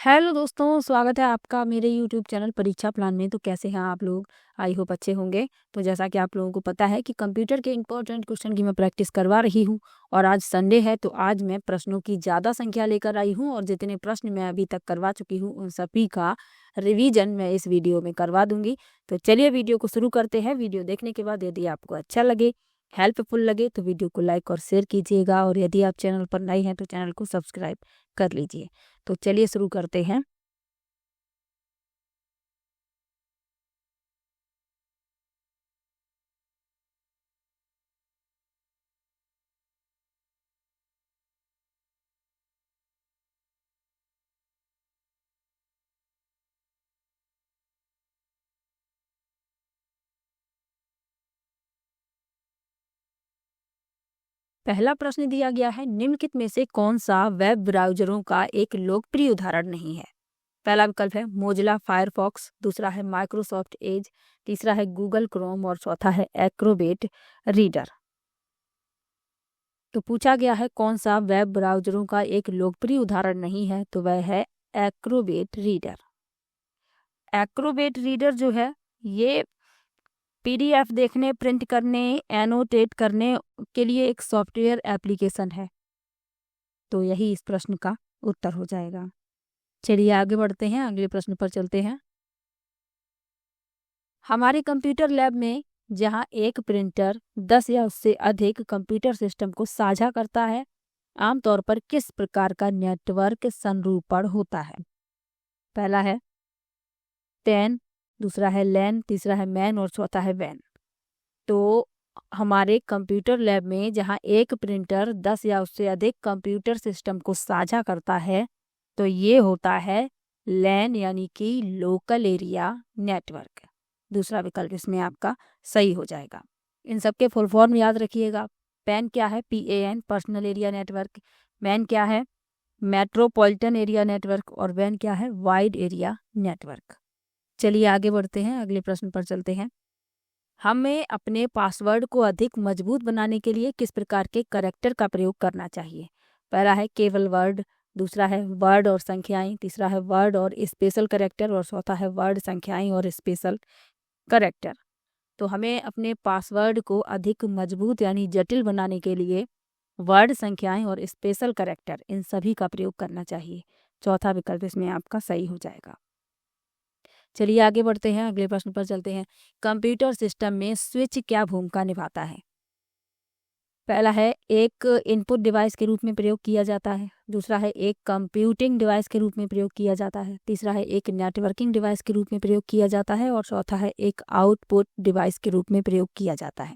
Hello दोस्तों, स्वागत है आपका मेरे यूट्यूब चैनल परीक्षा प्लान में। तो कैसे हैं आप लोग? आई होप अच्छे होंगे। तो जैसा कि आप लोगों को पता है कि कंप्यूटर के इंपॉर्टेंट क्वेश्चन की मैं प्रैक्टिस करवा रही हूं और आज संडे है तो आज मैं प्रश्नों की ज़्यादा संख्या लेकर आई हूं और जितने प्रश्न मैं अभी तक करवा चुकी हूं उन सभी का रिवीजन मैं इस वीडियो में करवा दूंगी। तो चलिए वीडियो को शुरू करते हैं। वीडियो देखने के बाद यदि आपको अच्छा लगे, हेल्पफुल लगे तो वीडियो को लाइक और शेयर कीजिएगा और यदि आप चैनल पर नए हैं तो चैनल को सब्सक्राइब कर लीजिए। तो चलिए शुरू करते हैं। पहला प्रश्न दिया गया है, निम्नलिखित में से कौन सा वेब ब्राउजरों का एक लोकप्रिय उदाहरण नहीं है? पहला विकल्प है मोजिला फायरफॉक्स, दूसरा है माइक्रोसॉफ्ट एज, तीसरा है गूगल क्रोम और चौथा है एक्रोबेट रीडर। तो पूछा गया है कौन सा वेब ब्राउजरों का एक लोकप्रिय उदाहरण नहीं है, तो वह है एक्रोबेट रीडर। एक्रोबेट रीडर जो है ये पीडीएफ देखने, प्रिंट करने, एनोटेट करने के लिए एक सॉफ्टवेयर एप्लीकेशन है। तो यही इस प्रश्न का उत्तर हो जाएगा। चलिए आगे बढ़ते हैं, अगले प्रश्न पर चलते हैं। हमारे कंप्यूटर लैब में जहां एक प्रिंटर 10 या उससे अधिक कंप्यूटर सिस्टम को साझा करता है, आमतौर पर किस प्रकार का नेटवर्क संरूपण होता है? पहला है टेन, दूसरा है लैन, तीसरा है मैन और चौथा है वैन। तो हमारे कंप्यूटर लैब में जहां एक प्रिंटर 10 या उससे अधिक कंप्यूटर सिस्टम को साझा करता है तो ये होता है लैन यानी कि लोकल एरिया नेटवर्क। दूसरा विकल्प इसमें आपका सही हो जाएगा। इन सब के फुल फॉर्म याद रखिएगा। पैन क्या है? PAN, personal area network. Man क्या है? Metropolitan area network. और वैन क्या है? Wide area network. चलिए आगे बढ़ते हैं, अगले प्रश्न पर चलते हैं। हमें अपने पासवर्ड को अधिक मजबूत बनाने के लिए किस प्रकार के करैक्टर का प्रयोग करना चाहिए? पहला है केवल वर्ड, दूसरा है वर्ड और संख्याएं, तीसरा है वर्ड और स्पेशल करैक्टर और चौथा है वर्ड, संख्याएं और स्पेशल करैक्टर। तो हमें अपने पासवर्ड को अधिक मजबूत यानी जटिल बनाने के लिए वर्ड, संख्याएं और स्पेशल करैक्टर इन सभी का प्रयोग करना चाहिए। चौथा विकल्प इसमें आपका सही हो जाएगा। चलिए आगे बढ़ते हैं, अगले प्रश्न पर चलते हैं। कंप्यूटर सिस्टम में स्विच क्या भूमिका निभाता है? पहला है एक इनपुट डिवाइस के रूप में प्रयोग किया जाता है, दूसरा है एक कंप्यूटिंग डिवाइस के रूप में प्रयोग किया जाता है, तीसरा है एक नेटवर्किंग डिवाइस के रूप में प्रयोग किया जाता है और चौथा है एक आउटपुट डिवाइस के रूप में प्रयोग किया जाता है।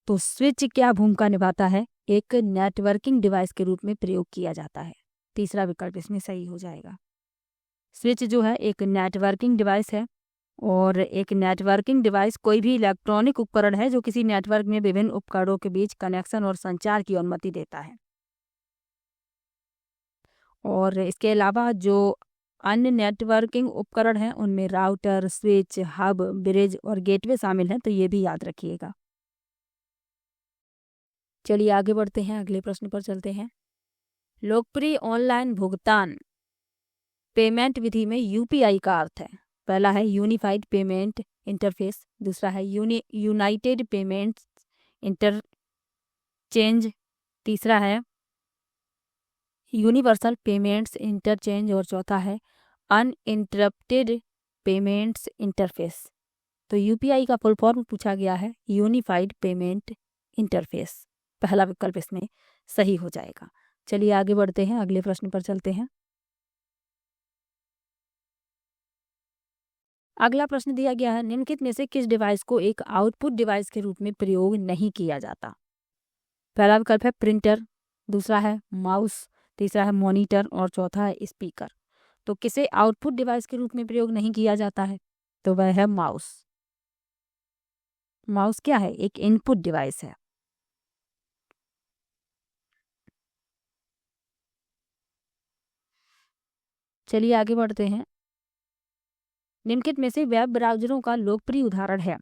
तो स्विच क्या भूमिका निभाता है? एक नेटवर्किंग डिवाइस के रूप में प्रयोग किया जाता है। तीसरा विकल्प इसमें सही हो जाएगा। स्विच जो है एक नेटवर्किंग डिवाइस है और एक नेटवर्किंग डिवाइस कोई भी इलेक्ट्रॉनिक उपकरण है जो किसी नेटवर्क में विभिन्न उपकरणों के बीच कनेक्शन और संचार की अनुमति देता है। और इसके अलावा जो अन्य नेटवर्किंग उपकरण हैं उनमें राउटर, स्विच, हब, ब्रिज और गेटवे शामिल हैं, तो ये भी याद रखिएगा। चलिए आगे बढ़ते हैं, अगले प्रश्न पर चलते हैं। लोकप्रिय ऑनलाइन भुगतान पेमेंट विधि में यूपीआई का अर्थ है। पहला है यूनिफाइड पेमेंट इंटरफेस, दूसरा है यूनाइटेड पेमेंट्स इंटरचेंज, तीसरा है यूनिवर्सल पेमेंट्स इंटरचेंज और चौथा है अनइंटरप्टेड पेमेंट्स इंटरफेस। तो यूपीआई का फुल फॉर्म पूछा गया है यूनिफाइड पेमेंट इंटरफेस। पहला विकल्प इसमें सही हो जाएगा। चलिए आगे बढ़ते हैं, अगले प्रश्न पर चलते हैं। अगला प्रश्न दिया गया है, निम्नलिखित में से किस डिवाइस को एक आउटपुट डिवाइस के रूप में प्रयोग नहीं किया जाता? पहला विकल्प है प्रिंटर, दूसरा है माउस, तीसरा है मॉनिटर और चौथा है स्पीकर। तो किसे आउटपुट डिवाइस के रूप में प्रयोग नहीं किया जाता है? तो वह है माउस। माउस क्या है? एक इनपुट डिवाइस है। चलिए आगे बढ़ते हैं। निम्नलिखित में से वेब ब्राउजरों का लोकप्रिय उदाहरण है।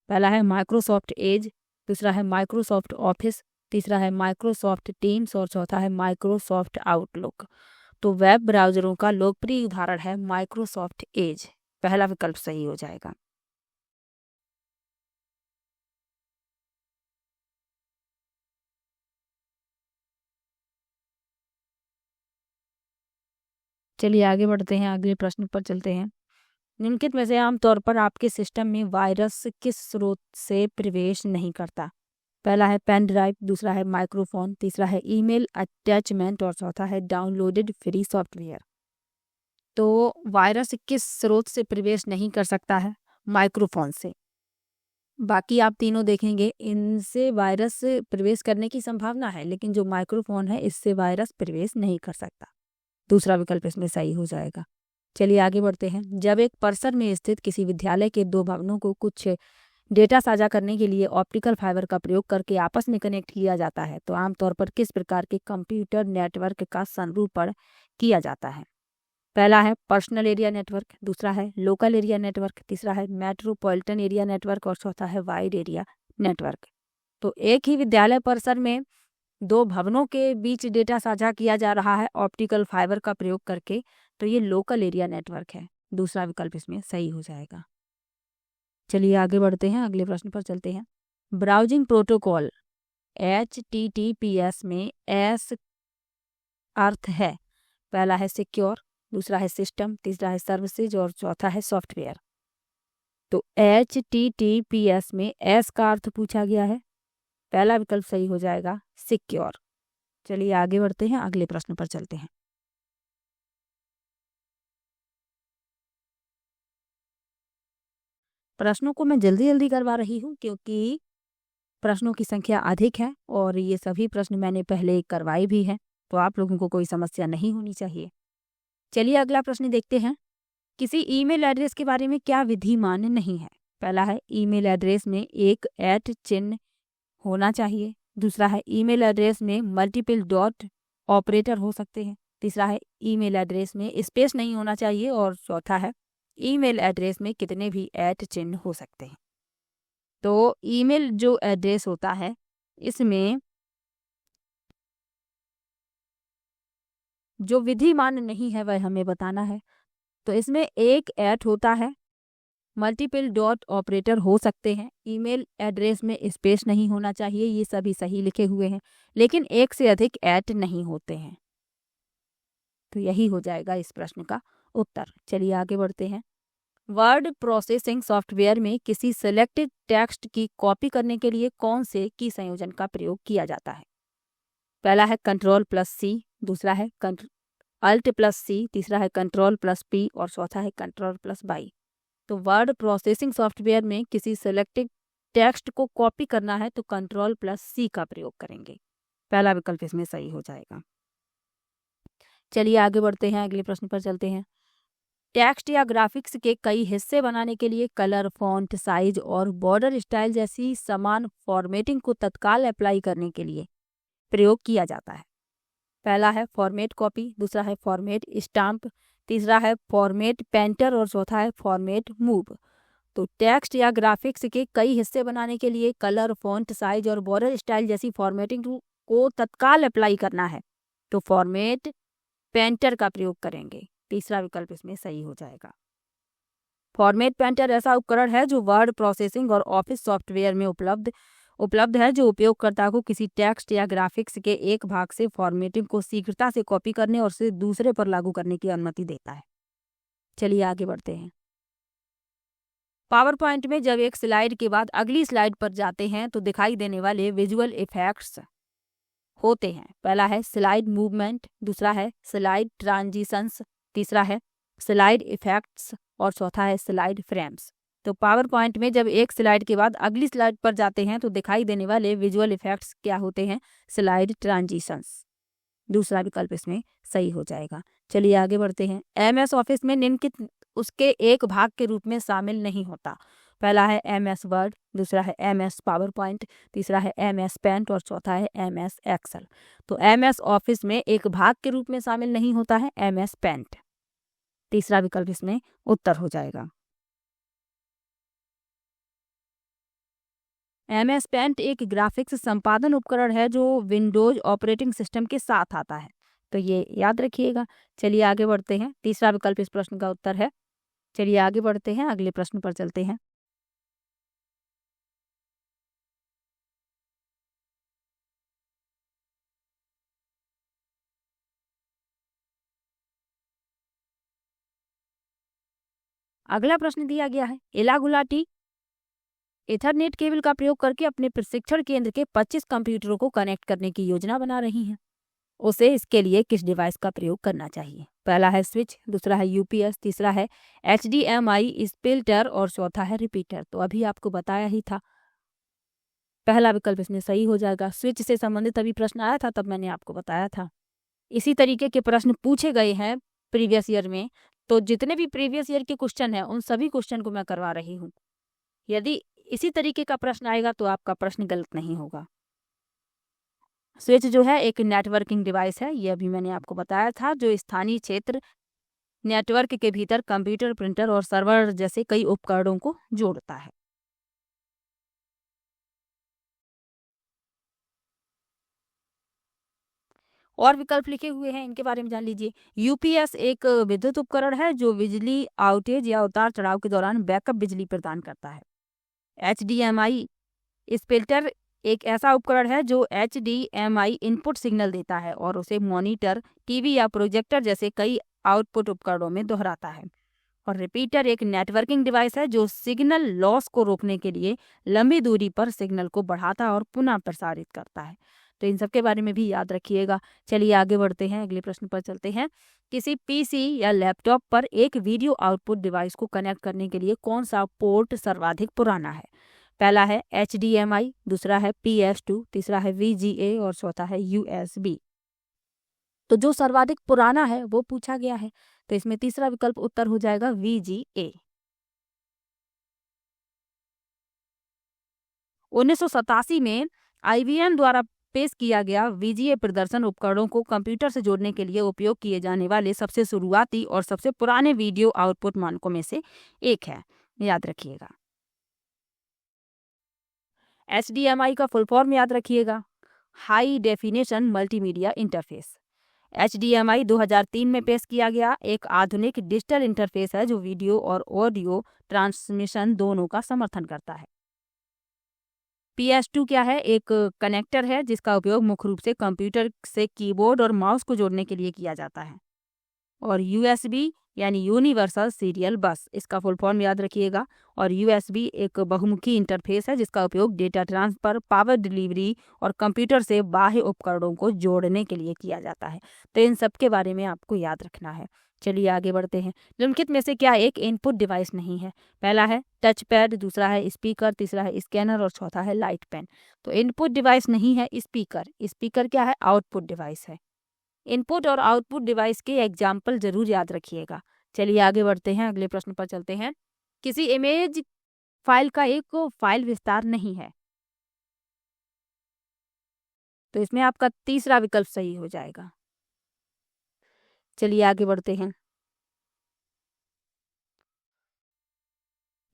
पहला है माइक्रोसॉफ्ट एज, दूसरा है माइक्रोसॉफ्ट ऑफिस, तीसरा है माइक्रोसॉफ्ट टीम्स और चौथा है माइक्रोसॉफ्ट आउटलुक। तो वेब ब्राउजरों का लोकप्रिय उदाहरण है माइक्रोसॉफ्ट एज। पहला विकल्प सही हो जाएगा। चलिए आगे बढ़ते हैं, अगले प्रश्न पर चलते हैं। निम्नलिखित में से आमतौर पर आपके सिस्टम में वायरस किस स्रोत से प्रवेश नहीं करता? पहला है पेन ड्राइव, दूसरा है माइक्रोफोन, तीसरा है ईमेल अटैचमेंट और चौथा है डाउनलोडेड फ्री सॉफ्टवेयर। तो वायरस किस स्रोत से प्रवेश नहीं कर सकता है? माइक्रोफोन से। बाकी आप तीनों देखेंगे इनसे वायरस प्रवेश करने की संभावना है, लेकिन जो माइक्रोफोन है इससे वायरस प्रवेश नहीं कर सकता। दूसरा विकल्प इसमें सही हो जाएगा। चलिए आगे बढ़ते हैं। जब एक परिसर में स्थित किसी विद्यालय के दो भवनों को कुछ डेटा साझा करने के लिए ऑप्टिकल फाइबर का प्रयोग करके आपस में कनेक्ट किया जाता है, तो आमतौर पर किस प्रकार के कंप्यूटर नेटवर्क का संरूपण किया जाता है? पहला है पर्सनल एरिया नेटवर्क, दूसरा है लोकल एरिया नेटवर्क, तीसरा है मेट्रोपॉलिटन एरिया नेटवर्क और चौथा है वाइड एरिया नेटवर्क। तो एक ही विद्यालय परिसर में दो भवनों के बीच डेटा साझा किया जा रहा है ऑप्टिकल फाइबर का प्रयोग करके, तो ये लोकल एरिया नेटवर्क है। दूसरा विकल्प इसमें सही हो जाएगा। चलिए आगे बढ़ते हैं, अगले प्रश्न पर चलते हैं। ब्राउजिंग प्रोटोकॉल HTTPS में एस अर्थ है? पहला है सिक्योर, दूसरा है सिस्टम, तीसरा है सर्विसेज और चौथा है सॉफ्टवेयर। तो HTTPS में एस का अर्थ पूछा गया है। पहला विकल्प सही हो जाएगा सिक्योर। चलिए आगे बढ़ते हैं, अगले प्रश्न पर चलते हैं। प्रश्नों को मैं जल्दी जल्दी करवा रही हूँ क्योंकि प्रश्नों की संख्या अधिक है और ये सभी प्रश्न मैंने पहले करवाए भी हैं, तो आप लोगों को कोई समस्या नहीं होनी चाहिए। चलिए अगला प्रश्न देखते हैं। किसी ईमेल एड्रेस के बारे में क्या विधि मान्य नहीं है? पहला है ईमेल एड्रेस में एक @ चिन्ह होना चाहिए, दूसरा है ईमेल एड्रेस में मल्टीपल डॉट ऑपरेटर हो सकते हैं, तीसरा है ईमेल एड्रेस में स्पेस नहीं होना चाहिए और चौथा है ईमेल एड्रेस में कितने भी @ चिन्ह हो सकते हैं। तो ईमेल जो एड्रेस होता है इसमें जो विधि मान्य नहीं है वह हमें बताना है। तो इसमें एक @ होता है, मल्टीपल डॉट ऑपरेटर हो सकते हैं, ईमेल एड्रेस में स्पेस नहीं होना चाहिए, ये सभी सही लिखे हुए हैं, लेकिन एक से अधिक @ नहीं होते हैं। तो यही हो जाएगा इस प्रश्न का उत्तर। चलिए आगे बढ़ते हैं। वर्ड प्रोसेसिंग सॉफ्टवेयर में किसी सिलेक्टेड टेक्स्ट की कॉपी करने के लिए कौन से की संयोजन का प्रयोग किया जाता है? पहला है Ctrl+C, दूसरा है Alt+C, तीसरा है Ctrl+P और चौथा है Ctrl+Y। तो वर्ड प्रोसेसिंग सॉफ्टवेयर में किसी सिलेक्टेड टेक्स्ट को कॉपी करना है तो Ctrl+C का प्रयोग करेंगे। पहला विकल्प इसमें सही हो जाएगा। चलिए आगे बढ़ते हैं, अगले प्रश्न पर चलते हैं। टेक्स्ट या ग्राफिक्स के कई हिस्से बनाने के लिए कलर, फॉन्ट साइज और बॉर्डर स्टाइल जैसी समान फॉर्मेटिंग को तत्काल अप्लाई करने के लिए प्रयोग किया जाता है। पहला है फॉर्मेट कॉपी, दूसरा है फॉर्मेट स्टाम्प, तीसरा है फॉर्मेट पेंटर और चौथा है फॉर्मेट मूव। तो टेक्स्ट या ग्राफिक्स के कई हिस्से बनाने के लिए कलर, फॉन्ट साइज और बॉर्डर स्टाइल जैसी फॉर्मेटिंग को तत्काल अप्लाई करना है तो फॉर्मेट पेंटर का प्रयोग करेंगे। तीसरा विकल्प इसमें सही हो जाएगा। फॉर्मेट पेंटर ऐसा उपकरण है जो वर्ड प्रोसेसिंग और ऑफिस सॉफ्टवेयर में उपलब्ध है, जो उपयोगकर्ता को किसी टेक्स्ट या ग्राफिक्स के एक भाग से फॉर्मेटिंग को शीघ्रता से कॉपी करने और उसे दूसरे पर लागू करने की अनुमति देता है। चलिए आगे बढ़ते हैं। पावर पॉइंट में जब एक स्लाइड के बाद अगली स्लाइड पर जाते हैं तो दिखाई देने वाले विजुअल इफेक्ट्स होते हैं। पहला है स्लाइड मूवमेंट, दूसरा है स्लाइड ट्रांजिशंस, तीसरा है स्लाइड इफेक्ट्स और चौथा है स्लाइड फ्रेम्स। तो पावर पॉइंट में जब एक स्लाइड के बाद अगली स्लाइड पर जाते हैं तो दिखाई देने वाले विजुअल इफेक्ट्स क्या होते हैं? Slide transitions. दूसरा विकल्प इसमें सही हो जाएगा। चलिए आगे बढ़ते हैं। MS ऑफिस में निम्नलिखित उसके एक भाग के रूप में शामिल नहीं होता। पहला है MS वर्ड, दूसरा है MS पावर पॉइंट, तीसरा है MS पेंट और चौथा है MS एक्सेल। तो MS ऑफिस में एक भाग के रूप में शामिल नहीं होता है MS पेंट। तीसरा विकल्प इसमें उत्तर हो जाएगा। MS पेंट एक ग्राफिक्स संपादन उपकरण है जो विंडोज ऑपरेटिंग सिस्टम के साथ आता है। तो ये याद रखिएगा। चलिए आगे बढ़ते हैं, तीसरा विकल्प इस प्रश्न का उत्तर है। चलिए आगे बढ़ते हैं, अगले प्रश्न पर चलते हैं। अगला प्रश्न दिया गया है, इला गुलाटी इथरनेट केबल का प्रयोग करके अपने प्रशिक्षण केंद्र के 25 कंप्यूटरों को कनेक्ट करने की योजना बना रही हैं। उसे इसके लिए किस डिवाइस का प्रयोग करना चाहिए? पहला है स्विच, दूसरा है यूपीएस, तीसरा है HDMI स्प्लिटर और चौथा है रिपीटर। तो अभी आपको बताया ही था, पहला विकल्प इसमें सही हो जाएगा। स्विच से संबंधित अभी प्रश्न आया था, तब मैंने आपको बताया था। इसी तरीके के प्रश्न पूछे गए हैं प्रीवियस ईयर में, तो जितने भी प्रीवियस ईयर के क्वेश्चन हैं उन सभी क्वेश्चन को मैं करवा रही हूँ। यदि इसी तरीके का प्रश्न आएगा तो आपका प्रश्न गलत नहीं होगा। स्विच जो है एक नेटवर्किंग डिवाइस है, ये अभी मैंने आपको बताया था, जो स्थानीय क्षेत्र नेटवर्क के भीतर कंप्यूटर, प्रिंटर और सर्वर जैसे कई उपकरणों को जोड़ता है। और विकल्प लिखे हुए हैं, इनके बारे में जान लीजिए। यूपीएस एक विद्युत उपकरण है जो बिजली आउटेज या उतार चढ़ाव के दौरान बैकअप बिजली प्रदान करता है। HDMI स्प्लिटर एक ऐसा उपकरण है जो HDMI इनपुट सिग्नल देता है और उसे मॉनिटर, टीवी या प्रोजेक्टर जैसे कई आउटपुट उपकरणों में दोहराता है। और रिपीटर एक नेटवर्किंग डिवाइस है जो सिग्नल लॉस को रोकने के लिए लंबी दूरी पर सिग्नल को बढ़ाता और पुनः प्रसारित करता है। तो इन सब के बारे में भी याद रखिएगा। चलिए आगे बढ़ते हैं, अगले प्रश्न पर चलते हैं। किसी पीसी या लैपटॉप पर एक वीडियो आउटपुट डिवाइस को कनेक्ट करने के लिए कौन सा पोर्ट सर्वाधिक पुराना है? पहला है HDMI, दूसरा है PS2, तीसरा है VGA और चौथा है USB। तो जो सर्वाधिक पुराना है वो पूछा गया है, तो इसमें तीसरा विकल्प उत्तर हो जाएगा VGA। 1987 में IBM द्वारा पेश किया गया VGA प्रदर्शन उपकरणों को कंप्यूटर से जोड़ने के लिए उपयोग किए जाने वाले सबसे शुरुआती और सबसे पुराने वीडियो आउटपुट मानकों में से एक है, याद रखिएगा। HDMI का फुल फॉर्म याद रखिएगा, high definition multimedia interface. HDMI 2003 में पेश किया गया एक आधुनिक डिजिटल इंटरफेस है जो वीडियो और ऑडियो ट्रांसमिशन दोनों का समर्थन करता है। PS2 क्या है? एक कनेक्टर है जिसका उपयोग मुख्य रूप से कंप्यूटर से कीबोर्ड और माउस को जोड़ने के लिए किया जाता है। और USB यानी यूनिवर्सल सीरियल बस, इसका फुल फॉर्म याद रखिएगा। और USB एक बहुमुखी इंटरफेस है जिसका उपयोग डेटा ट्रांसफर, पावर डिलीवरी और कंप्यूटर से बाह्य उपकरणों को जोड़ने के लिए किया जाता है। तो इन सब के बारे में आपको याद रखना है। चलिए आगे बढ़ते हैं। निम्नलिखित में से क्या एक इनपुट डिवाइस नहीं है? पहला है टच पैड, दूसरा है स्पीकर, तीसरा है स्कैनर और चौथा है लाइट पेन। तो इनपुट डिवाइस नहीं है स्पीकर। स्पीकर क्या है? आउटपुट डिवाइस है। इनपुट और आउटपुट डिवाइस के एग्जाम्पल जरूर याद रखिएगा। चलिए आगे बढ़ते हैं, अगले प्रश्न पर चलते हैं। किसी इमेज फाइल का एक फाइल विस्तार नहीं है, तो इसमें आपका तीसरा विकल्प सही हो जाएगा। चलिए आगे बढ़ते हैं।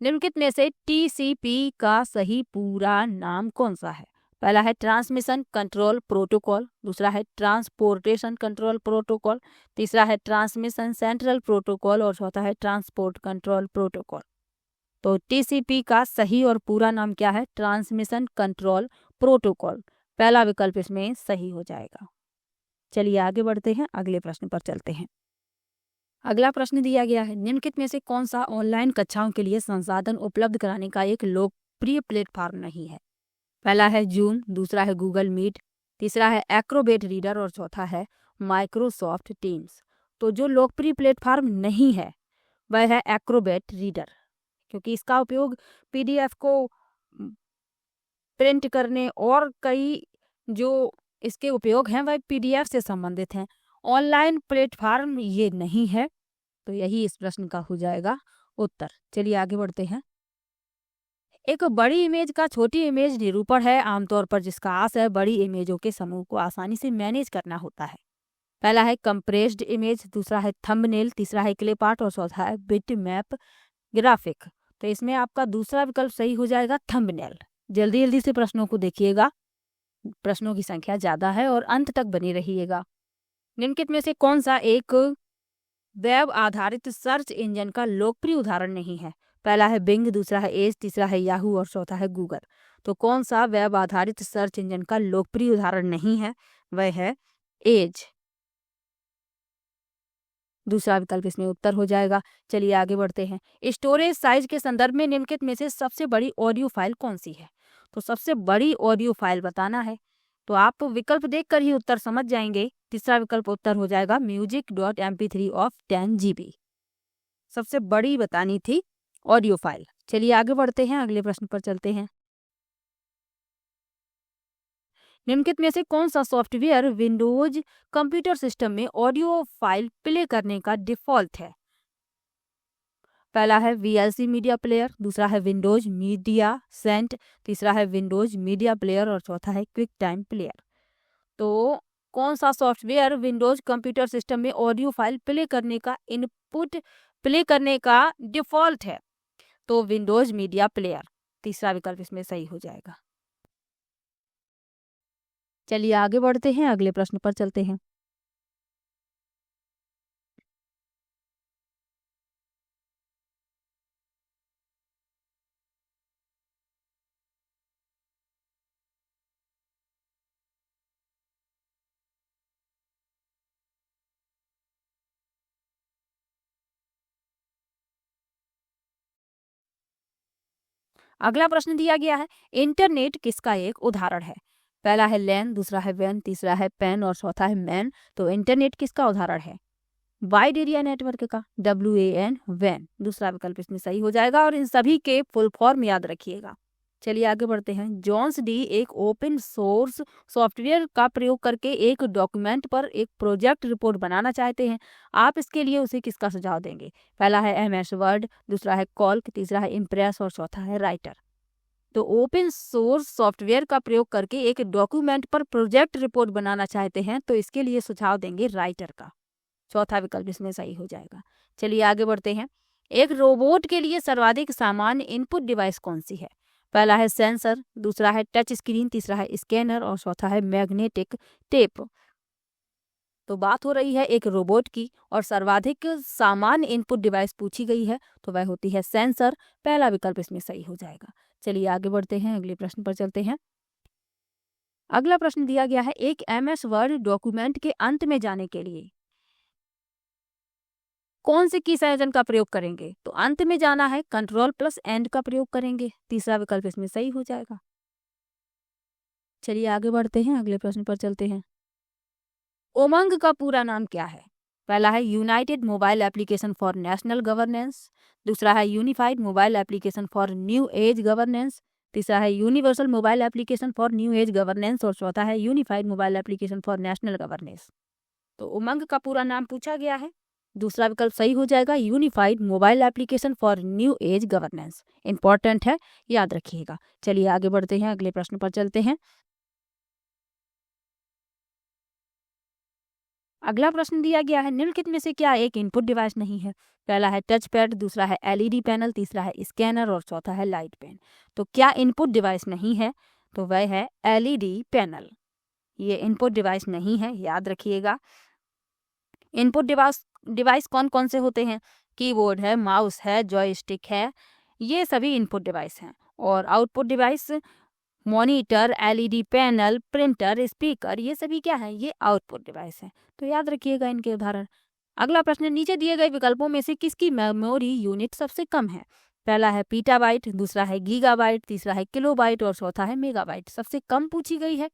निम्नलिखित में से TCP का सही पूरा नाम कौन सा है? पहला है ट्रांसमिशन कंट्रोल प्रोटोकॉल, दूसरा है ट्रांसपोर्टेशन कंट्रोल प्रोटोकॉल, तीसरा है ट्रांसमिशन सेंट्रल प्रोटोकॉल और चौथा है ट्रांसपोर्ट कंट्रोल प्रोटोकॉल। तो TCP का सही और पूरा नाम क्या है? Transmission control protocol. पहला विकल्प इसमें सही हो जाएगा। चलिए आगे बढ़ते हैं, अगले प्रश्न पर चलते हैं। अगला प्रश्न दिया गया है, निम्नलिखित में से कौन सा ऑनलाइन कक्षाओं के लिए संसाधन उपलब्ध कराने का एक लोकप्रिय प्लेटफॉर्म नहीं है? पहला है जूम, दूसरा है गूगल मीट, तीसरा है एक्रोबेट रीडर और चौथा है माइक्रोसॉफ्ट टीम्स। तो जो लोकप्रिय प्लेटफॉर्म नहीं है वह है एक्रोबेट रीडर, क्योंकि इसका उपयोग PDF को प्रिंट करने और कई जो इसके उपयोग हैं वह PDF से संबंधित हैं। ऑनलाइन प्लेटफॉर्म ये नहीं है, तो यही इस प्रश्न का हो जाएगा उत्तर। चलिए आगे बढ़ते हैं। एक बड़ी इमेज का छोटी इमेज निरूपण है आमतौर पर जिसका आशय बड़ी इमेजों के समूह को आसानी से मैनेज करना होता है। पहला है कंप्रेस्ड इमेज, दूसरा है थंबनेल, तीसरा है क्लिप आर्ट और चौथा है बिट मैप ग्राफिक। तो इसमें आपका दूसरा विकल्प सही हो जाएगा थंबनेल। जल्दी जल्दी से प्रश्नों को देखिएगा, प्रश्नों की संख्या ज़्यादा है और अंत तक बने रहिएगा। निम्नलिखित में से कौन सा एक वेब आधारित सर्च इंजन का लोकप्रिय उदाहरण नहीं है? पहला है बिंग, दूसरा है एज, तीसरा है याहू और चौथा है गूगल। तो कौन सा वेब आधारित सर्च इंजन का लोकप्रिय उदाहरण नहीं है? वह है एज। दूसरा विकल्प इसमें उत्तर हो जाएगा। चलिए आगे बढ़ते हैं। स्टोरेज साइज के संदर्भ में निम्नलिखित में से सबसे बड़ी ऑडियो फाइल कौन सी है? तो सबसे बड़ी ऑडियो फाइल बताना है, तो आप विकल्प देखकर ही उत्तर समझ जाएंगे। तीसरा विकल्प उत्तर हो जाएगा music.mp3 ऑफ 10 GB। सबसे बड़ी बतानी थी ऑडियो फाइल। चलिए आगे बढ़ते हैं, अगले प्रश्न पर चलते हैं। निम्नलिखित में से कौन सा सॉफ्टवेयर विंडोज कंप्यूटर सिस्टम में ऑडियो फाइल प्ले करने का डिफॉल्ट है? पहला है VLC मीडिया प्लेयर, दूसरा है विंडोज मीडिया सेंट, तीसरा है विंडोज मीडिया प्लेयर और चौथा है क्विक टाइम प्लेयर। तो कौन सा सॉफ्टवेयर विंडोज कंप्यूटर सिस्टम में ऑडियो फाइल प्ले करने का इनपुट प्ले करने का डिफॉल्ट है? तो विंडोज मीडिया प्लेयर। तीसरा विकल्प इसमें सही हो जाएगा। चलिए आगे बढ़ते हैं, अगले प्रश्न पर चलते हैं। अगला प्रश्न दिया गया है, इंटरनेट किसका एक उदाहरण है? पहला है लैन, दूसरा है वैन, तीसरा है पेन और चौथा है मैन। तो इंटरनेट किसका उदाहरण है? वाइड एरिया नेटवर्क का, WAN वैन। दूसरा विकल्प इसमें सही हो जाएगा और इन सभी के फुल फॉर्म याद रखिएगा। चलिए आगे बढ़ते हैं। जॉन्स डी एक ओपन सोर्स सॉफ्टवेयर का प्रयोग करके एक डॉक्यूमेंट पर एक प्रोजेक्ट रिपोर्ट बनाना चाहते हैं। आप इसके लिए उसे किसका सुझाव देंगे? पहला है MS वर्ड, दूसरा है कॉल्क, तीसरा है इम्प्रेस और चौथा है राइटर। तो ओपन सोर्स सॉफ्टवेयर का प्रयोग करके एक डॉक्यूमेंट पर प्रोजेक्ट रिपोर्ट बनाना चाहते हैं, तो इसके लिए सुझाव देंगे राइटर का। चौथा विकल्प इसमें सही हो जाएगा। चलिए आगे बढ़ते हैं। एक रोबोट के लिए सर्वाधिक सामान्य इनपुट डिवाइस कौन सी है? पहला है सेंसर, दूसरा है टच स्क्रीन, तीसरा है स्कैनर और चौथा है मैग्नेटिक टेप। तो बात हो रही है एक रोबोट की और सर्वाधिक सामान्य इनपुट डिवाइस पूछी गई है, तो वह होती है सेंसर। पहला विकल्प इसमें सही हो जाएगा। चलिए आगे बढ़ते हैं, अगले प्रश्न पर चलते हैं। अगला प्रश्न दिया गया है, एक MS वर्ड डॉक्यूमेंट के अंत में जाने के लिए कौन से की संयोजन का प्रयोग करेंगे? तो अंत में जाना है Ctrl+End का प्रयोग करेंगे। तीसरा विकल्प इसमें सही हो जाएगा। चलिए आगे बढ़ते हैं, अगले प्रश्न पर चलते हैं। उमंग का पूरा नाम क्या है? पहला है United mobile application for national governance, दूसरा है unified mobile application for new age governance, तीसरा है universal mobile application for new age governance और चौथा है unified mobile application for national governance. तो उमंग का पूरा नाम पूछा गया है। दूसरा विकल्प सही हो जाएगा, unified mobile application for new age governance. Important है, याद रखिएगा। चलिए आगे बढ़ते हैं, अगले प्रश्न पर चलते हैं। अगला प्रश्न दिया गया है, निम्नलिखित में से क्या एक इनपुट डिवाइस नहीं है? पहला है टच पैड, दूसरा है LED पैनल, तीसरा है स्कैनर और चौथा है लाइट पेन। तो क्या इनपुट डिवाइस नहीं है? तो वह है LED पैनल। ये इनपुट डिवाइस नहीं है, याद रखिएगा। इनपुट डिवाइस कौन कौन से होते हैं? कीबोर्ड है, माउस है, जॉयस्टिक है, ये सभी इनपुट डिवाइस हैं। और output device monitor, LED panel, printer, speaker, ये सभी क्या है? ये आउटपुट डिवाइस है। तो याद रखिएगा इनके उदाहरण। अगला प्रश्न, नीचे दिए गए विकल्पों में से किसकी मेमोरी यूनिट सबसे कम है? पहला है पीटाबाइट, दूसरा है गीगाबाइट, तीसरा है किलोबाइट और चौथा है मेगाबाइट। सबसे कम पूछी गई है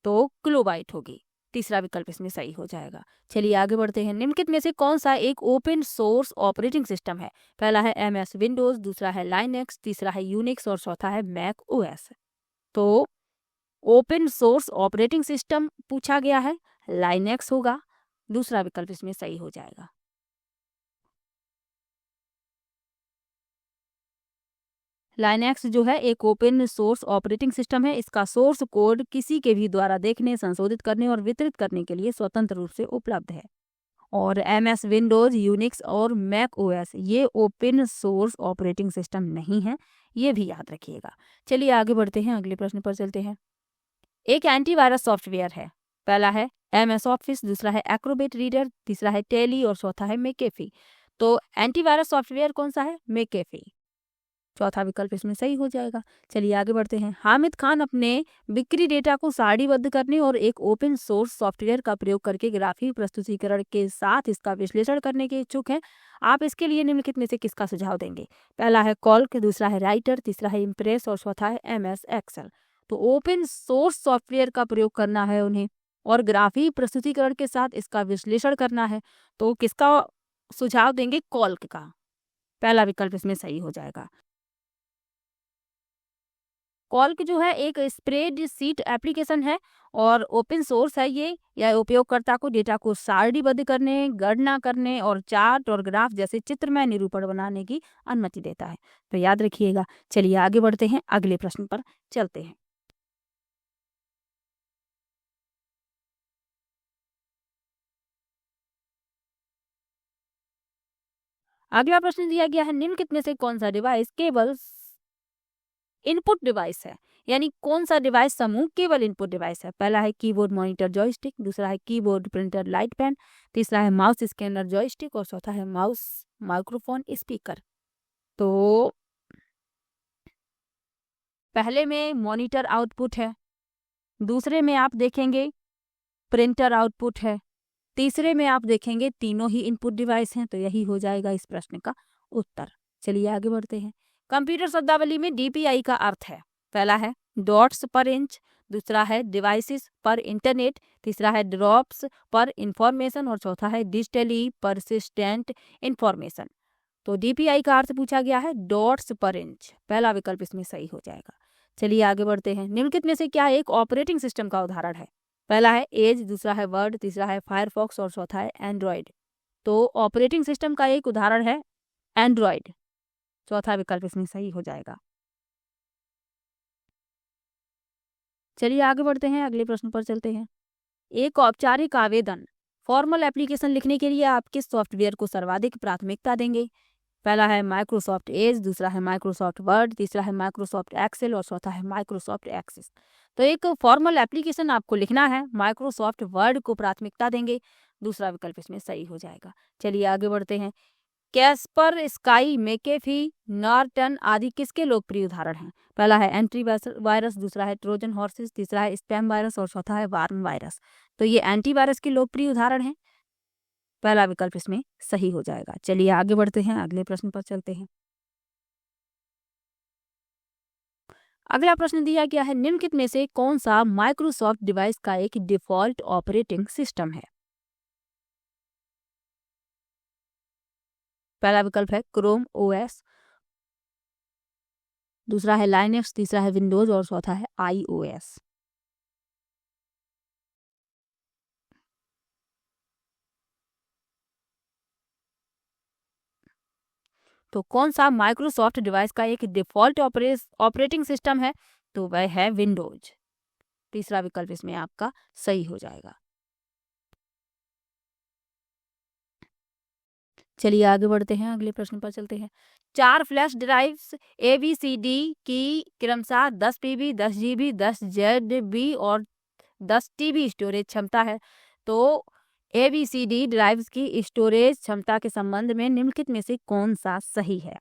तो किलोबाइट होगी। तीसरा विकल्प इसमें सही हो जाएगा। चलिए आगे बढ़ते हैं। निम्नलिखित में से कौन सा एक ओपन सोर्स ऑपरेटिंग सिस्टम है? पहला है MS विंडोज, दूसरा है लाइनेक्स, तीसरा है यूनिक्स और चौथा है मैक OS। तो ओपन सोर्स ऑपरेटिंग सिस्टम पूछा गया है, लाइनेक्स होगा। दूसरा विकल्प इसमें सही हो जाएगा। लाइनेक्स जो है एक ओपन सोर्स ऑपरेटिंग सिस्टम है। इसका सोर्स कोड किसी के भी द्वारा देखने, संशोधित करने और वितरित करने के लिए स्वतंत्र रूप से उपलब्ध है। और MS विंडोज, यूनिक्स और मैक OS ये ओपन सोर्स ऑपरेटिंग सिस्टम नहीं है, ये भी याद रखिएगा। चलिए आगे बढ़ते हैं, अगले प्रश्न पर चलते हैं। एक एंटीवायरस सॉफ्टवेयर है, पहला है MS ऑफिस, दूसरा है एक्रोबेट रीडर, तीसरा है टेली और चौथा है मेकेफी। तो एंटीवायरस सॉफ्टवेयर कौन सा है? मेकेफी। चौथा विकल्प इसमें सही हो जाएगा। चलिए आगे बढ़ते हैं। हामिद खान अपने बिक्री डेटा को सारणीबद्ध करने और एक ओपन सोर्स सॉफ्टवेयर का प्रयोग करके ग्राफिक प्रस्तुतिकरण के साथ इसका विश्लेषण करने के इच्छुक हैं। आप इसके लिए निम्नलिखित में से किसका सुझाव देंगे? पहला है कॉल्क, दूसरा है राइटर, तीसरा है इम्प्रेस और चौथा है MS एक्सेल। तो ओपन सोर्स सॉफ्टवेयर का प्रयोग करना है उन्हें और ग्राफिक प्रस्तुतिकरण के साथ इसका विश्लेषण करना है, तो किसका सुझाव देंगे? कॉल्क का। पहला विकल्प इसमें सही हो जाएगा। कॉल्क जो है एक स्प्रेडशीट एप्लीकेशन है और ओपन सोर्स है ये। यह उपयोगकर्ता को डेटा को सारणीबद्ध करने, गणना करने और चार्ट और ग्राफ जैसे चित्रमय निरूपण बनाने की अनुमति देता है। तो याद रखिएगा। चलिए आगे बढ़ते हैं, अगले प्रश्न पर चलते हैं। अगला प्रश्न दिया गया है, निम्नलिखित में से कौन सा डिवाइस केवल इनपुट डिवाइस है? यानी कौन सा डिवाइस समूह केवल इनपुट डिवाइस है? पहला है कीबोर्ड मॉनिटर जॉयस्टिक, दूसरा है कीबोर्ड प्रिंटर लाइट पेन, तीसरा है माउस स्कैनर जॉयस्टिक और चौथा है माउस माइक्रोफोन स्पीकर। तो पहले में मॉनिटर आउटपुट है, दूसरे में आप देखेंगे प्रिंटर आउटपुट है, तीसरे में आप देखेंगे तीनों ही इनपुट डिवाइस हैं। तो यही हो जाएगा इस प्रश्न का उत्तर। चलिए आगे बढ़ते हैं। कंप्यूटर शब्दावली में DPI का अर्थ है, पहला है डॉट्स पर इंच, दूसरा है डिवाइसेस पर इंटरनेट, तीसरा है ड्रॉप्स पर इंफॉर्मेशन और चौथा है डिजिटली परसिस्टेंट इंफॉर्मेशन। तो DPI का अर्थ पूछा गया है डॉट्स पर इंच। पहला विकल्प इसमें सही हो जाएगा। चलिए आगे बढ़ते हैं। निम्नलिखित में से क्या एक ऑपरेटिंग सिस्टम का उदाहरण है? पहला है एज, दूसरा है वर्ड, तीसरा है फायरफॉक्स और चौथा है एंड्रॉयड। तो ऑपरेटिंग सिस्टम का एक उदाहरण है एंड्रॉयड। चौथा विकल्प इसमें सही हो जाएगा। चलिए आगे बढ़ते हैं, अगले प्रश्न पर चलते हैं। एक औपचारिक आवेदन फॉर्मल एप्लीकेशन लिखने के लिए आप किस सॉफ्टवेयर को सर्वाधिक प्राथमिकता देंगे? पहला है माइक्रोसॉफ्ट एज, दूसरा है माइक्रोसॉफ्ट वर्ड, तीसरा है माइक्रोसॉफ्ट एक्सेल और चौथा है माइक्रोसॉफ्ट एक्सेस। तो एक फॉर्मल एप्लीकेशन आपको लिखना है, माइक्रोसॉफ्ट वर्ड को प्राथमिकता देंगे। दूसरा विकल्प इसमें सही हो जाएगा। चलिए आगे बढ़ते हैं। कैस्पर, स्काई, मेकेफी, नॉर्टन आदि किसके लोकप्रिय उदाहरण हैं? पहला है एंटी वायरस, दूसरा है ट्रोजन हॉर्सेस, तीसरा है स्पैम वायरस और चौथा है वार्म वायरस। तो ये एंटीवायरस के लोकप्रिय उदाहरण हैं। पहला विकल्प इसमें सही हो जाएगा। चलिए आगे बढ़ते हैं, अगले प्रश्न पर चलते हैं। अगला प्रश्न दिया गया है, निम्नलिखित में से कौन सा माइक्रोसॉफ्ट डिवाइस का एक डिफॉल्ट ऑपरेटिंग सिस्टम है? पहला विकल्प है क्रोम OS, दूसरा है लाइनक्स, तीसरा है विंडोज और चौथा है iOS। तो कौन सा माइक्रोसॉफ्ट डिवाइस का एक डिफॉल्ट ऑपरेटिंग सिस्टम है? तो वह है विंडोज। तीसरा विकल्प इसमें आपका सही हो जाएगा। चलिए आगे बढ़ते हैं, अगले प्रश्न पर चलते हैं। 4 फ्लैश ड्राइव्स ABCD की क्रमशः 10 PB, 10 GB, 10 ZB और 10 TB स्टोरेज क्षमता है। तो ABCD ड्राइव्स की स्टोरेज क्षमता के संबंध में निम्नलिखित में से कौन सा सही है?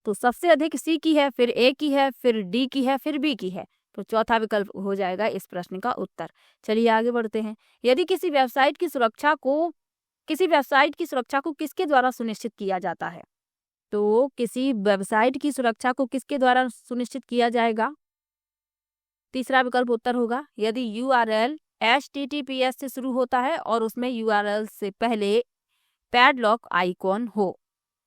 तो सबसे अधिक C की है, फिर A की है, फिर D की है, फिर B की है। तो चौथा विकल्प हो जाएगा इस प्रश्न का उत्तर। चलिए आगे बढ़ते हैं। यदि किसी वेबसाइट की सुरक्षा को किसके द्वारा सुनिश्चित किया जाता है? तो किसी वेबसाइट की सुरक्षा को किसके द्वारा सुनिश्चित किया जाएगा? तीसरा विकल्प उत्तर होगा यदि URL HTTPS से शुरू होता है और उसमें URL से पहले पैडलॉक आइकॉन हो।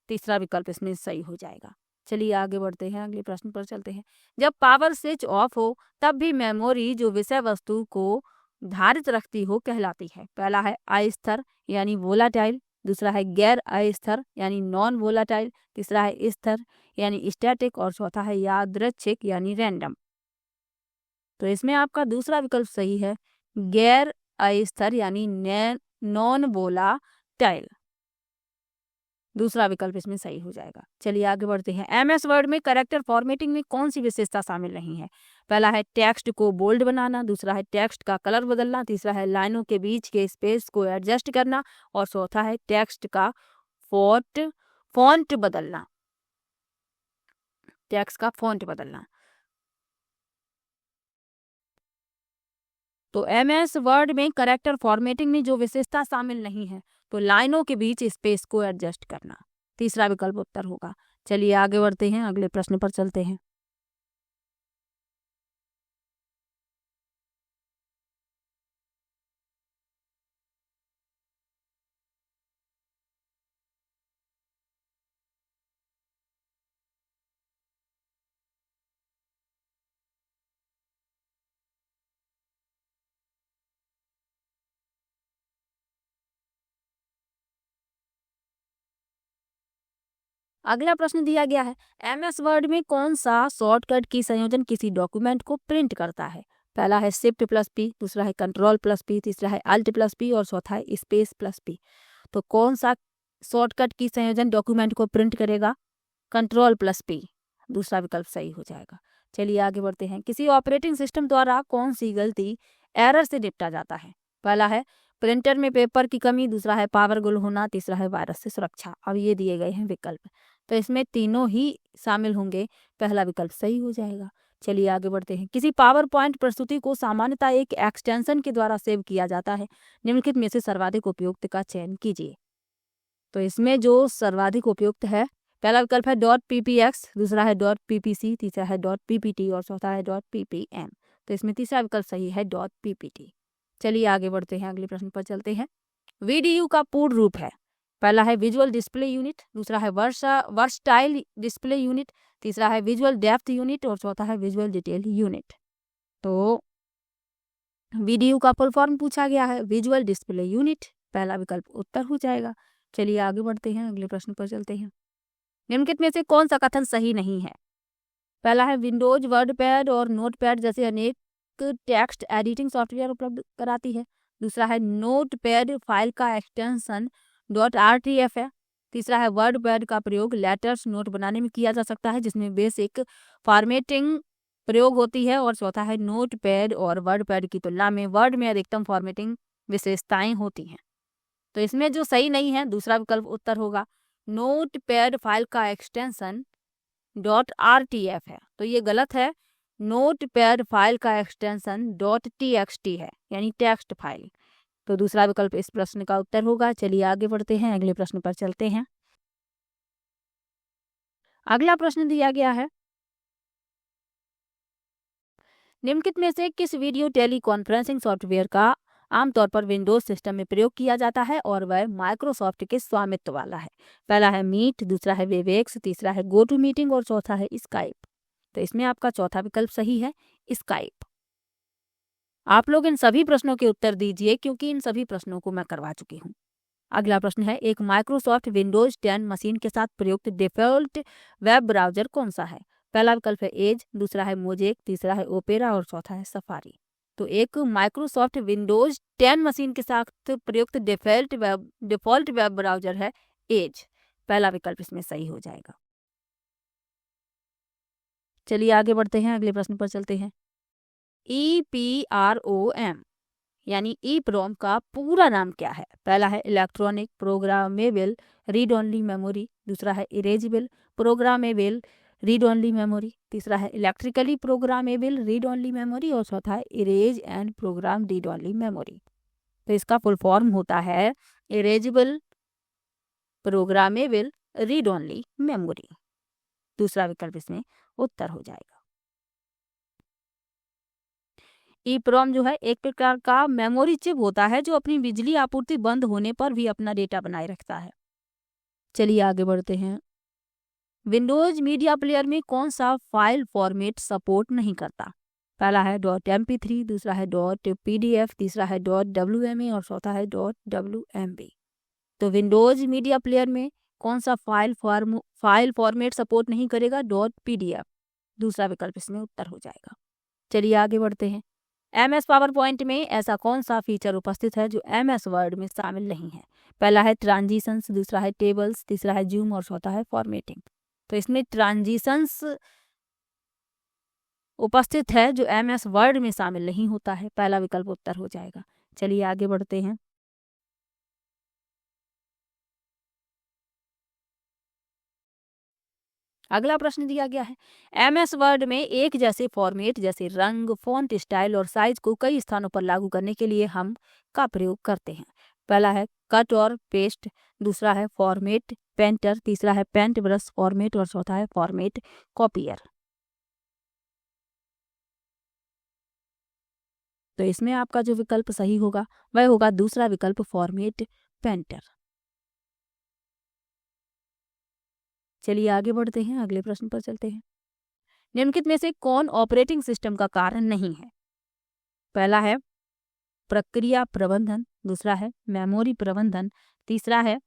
तीसरा विकल्प इसमें सही हो जाएगा। चलिए आगे बढ़ते हैं, अगले प्रश्न पर चलते हैं। जब पावर स्विच ऑफ हो तब भी मेमोरी जो विषय वस्तु को धारित रखती हो कहलाती है। पहला है अस्थिर यानी वोलाटाइल, दूसरा है गैर अस्थिर यानी नॉन वोलाटाइल, तीसरा है स्थिर यानी स्टैटिक और चौथा है यादृच्छिक यानी रैंडम। तो इसमें आपका दूसरा विकल्प सही है, गैर अस्थिर यानी नॉन वोलाटाइल। दूसरा विकल्प इसमें सही हो जाएगा। चलिए आगे बढ़ते हैं। MS वर्ड में कैरेक्टर फॉर्मेटिंग में कौन सी विशेषता शामिल नहीं है? पहला है टेक्स्ट को बोल्ड बनाना, दूसरा है टेक्स्ट का कलर बदलना, तीसरा है लाइनों के बीच के स्पेस को एडजस्ट करना और चौथा है टेक्स्ट का फॉन्ट बदलना। टेक्स्ट का फॉन्ट बदलना। तो MS वर्ड में कैरेक्टर फॉर्मेटिंग में जो विशेषता शामिल नहीं है तो लाइनों के बीच स्पेस को एडजस्ट करना। तीसरा विकल्प उत्तर होगा। चलिए आगे बढ़ते हैं, अगले प्रश्न पर चलते हैं। अगला प्रश्न दिया गया है, MS वर्ड में कौन सा शॉर्टकट की संयोजन किसी डॉक्यूमेंट को प्रिंट करता है? पहला है Shift+P, दूसरा है Ctrl+P, तीसरा है Alt+P और चौथा है Space+P। तो कौन सा शॉर्टकट की संयोजन डॉक्यूमेंट को प्रिंट करेगा? Ctrl+P। दूसरा विकल्प सही हो जाएगा। चलिए आगे बढ़ते हैं। किसी ऑपरेटिंग सिस्टम द्वारा कौन सी गलती एरर से निपटा जाता है? पहला है प्रिंटर में पेपर की कमी, दूसरा है पावर गुल होना, तीसरा है वायरस से सुरक्षा। अब ये दिए गए हैं विकल्प, तो इसमें तीनों ही शामिल होंगे। पहला विकल्प सही हो जाएगा। चलिए आगे बढ़ते हैं। किसी पावर पॉइंट प्रस्तुति को सामान्यतः एक एक्सटेंशन के द्वारा सेव किया जाता है। निम्नलिखित में से सर्वाधिक उपयुक्त का चयन कीजिए। तो इसमें जो सर्वाधिक उपयुक्त है, पहला विकल्प है .ppx, दूसरा है .ppc, तीसरा है .ppt और चौथा है .ppm। तो इसमें तीसरा विकल्प सही है .ppt। चलिए आगे बढ़ते हैं, अगले प्रश्न पर चलते हैं। VDU का पूर्ण रूप है, पहला है विजुअल डिस्प्ले यूनिट, दूसरा है वर्सटाइल डिस्प्ले यूनिट, तीसरा है विजुअल डेप्थ यूनिट और चौथा है विजुअल डिटेल यूनिट। तो VDU का फुल फॉर्म पूछा गया है, विजुअल डिस्प्ले यूनिट। पहला विकल्प उत्तर हो जाएगा। चलिए आगे बढ़ते हैं, अगले प्रश्न पर चलते हैं। निम्नलिखित में से कौन सा कथन सही नहीं है? पहला है विंडोज वर्डपैड और नोटपैड जैसे अनेक टेक्स्ट एडिटिंग सॉफ्टवेयर उपलब्ध कराती है। दूसरा है नोटपैड फाइल का एक्सटेंशन .rtf है। तीसरा है वर्डपैड का प्रयोग लेटर्स नोट बनाने में किया जा सकता है जिसमें बेसिक फॉर्मेटिंग प्रयोग होती है और चौथा है नोटपैड और वर्डपैड की तुलना में वर्ड में अधिकतम फॉर्मेटिंग विशेषताएं होती हैं। तो इसमें जो सही नहीं है दूसरा विकल्प उत्तर होगा। नोटपैड फाइल का एक्सटेंशन .rtf है, तो ये गलत है। नोटपैड फाइल का एक्सटेंशन .txt है, यानी टेक्स्ट फाइल। तो दूसरा विकल्प इस प्रश्न का उत्तर होगा। चलिए आगे बढ़ते हैं, अगले प्रश्न पर चलते हैं। अगला प्रश्न दिया गया है, निम्नलिखित में से किस वीडियो टेलीकॉन्फ्रेंसिंग सॉफ्टवेयर का आमतौर पर विंडोज सिस्टम में प्रयोग किया जाता है और वह माइक्रोसॉफ्ट के स्वामित्व वाला है? पहला है मीट, दूसरा है वेबएक्स, तीसरा है गो टू मीटिंग और चौथा है स्काइप। तो इसमें आपका चौथा विकल्प सही है, स्काइप। आप लोग इन सभी प्रश्नों के उत्तर दीजिए क्योंकि इन सभी प्रश्नों को मैं करवा चुकी हूँ। अगला प्रश्न है, एक माइक्रोसॉफ्ट विंडोज 10 मशीन के साथ प्रयुक्त डिफॉल्ट वेब ब्राउजर कौन सा है? पहला विकल्प है एज, दूसरा है मोजेक, तीसरा है ओपेरा और चौथा है सफारी। तो एक माइक्रोसॉफ्ट विंडोज 10 मशीन के साथ प्रयुक्त डिफॉल्ट वेब ब्राउजर है एज। पहला विकल्प इसमें सही हो जाएगा। चलिए आगे बढ़ते हैं, अगले प्रश्न पर चलते हैं। EPROM यानी EPROM का पूरा नाम क्या है? पहला है electronic programmable read only memory, दूसरा है erasable programmable read only memory, तीसरा है electrically programmable read only memory और चौथा है erase and program read only memory. तो इसका फुल फॉर्म होता है erasable programmable read only memory. दूसरा विकल्प इसमें उत्तर हो जाएगा। EPROM जो है एक प्रकार का मेमोरी चिप होता है जो अपनी बिजली आपूर्ति बंद होने पर भी अपना डेटा बनाए रखता है। चलिए आगे बढ़ते हैं। विंडोज मीडिया प्लेयर में कौन सा फाइल फॉर्मेट सपोर्ट नहीं करता? पहला है .mp3, दूसरा है .pdf, तीसरा है .wma और चौथा है .wmb। तो विंडोज मीडिया प्लेयर में कौन सा फाइल फॉर्मेट सपोर्ट नहीं करेगा? .pdf। दूसरा विकल्प इसमें उत्तर हो जाएगा। चलिए आगे बढ़ते हैं। MS पावर पॉइंट में ऐसा कौन सा फीचर उपस्थित है जो MS वर्ड में शामिल नहीं है? पहला है ट्रांजिशंस, दूसरा है टेबल्स, तीसरा है जूम और चौथा है फॉर्मेटिंग। तो इसमें ट्रांजिशंस उपस्थित है जो MS वर्ड में शामिल नहीं होता है। पहला विकल्प उत्तर हो जाएगा। चलिए आगे बढ़ते हैं। अगला प्रश्न दिया गया है, MS वर्ड में एक जैसे फॉर्मेट जैसे रंग, फॉन्ट स्टाइल और साइज को कई स्थानों पर लागू करने के लिए हम का प्रयोग करते हैं। पहला है कट और पेस्ट, दूसरा है फॉर्मेट पेंटर, तीसरा है पेंट ब्रश फॉर्मेट और चौथा है फॉर्मेट कॉपियर। तो इसमें आपका जो विकल्प सही होगा वह होगा दूसरा विकल्प फॉर्मेट पेंटर। चलिए आगे बढ़ते हैं, अगले प्रश्न पर चलते हैं। निम्नलिखित में से कौन ऑपरेटिंग सिस्टम का कारण नहीं है? पहला है प्रक्रिया प्रबंधन, दूसरा है मेमोरी प्रबंधन, तीसरा है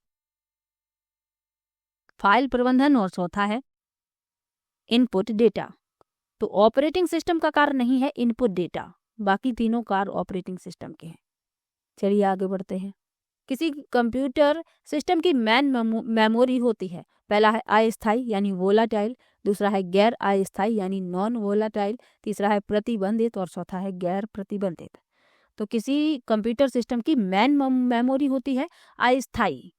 फाइल प्रबंधन और चौथा है इनपुट डेटा। तो ऑपरेटिंग सिस्टम का कार्य नहीं है इनपुट डेटा, बाकी तीनों कार्य ऑपरेटिंग सिस्टम के हैं। चलिए आगे बढ़ते हैं। किसी कंप्यूटर सिस्टम की मेन मेमोरी होती है। पहला है अस्थायी यानी वोलाटाइल, दूसरा है गैर अस्थायी यानी नॉन वोलाटाइल, तीसरा है प्रतिबंधित और चौथा है गैर प्रतिबंधित। तो किसी कंप्यूटर सिस्टम की मेन मेमोरी होती है अस्थायी,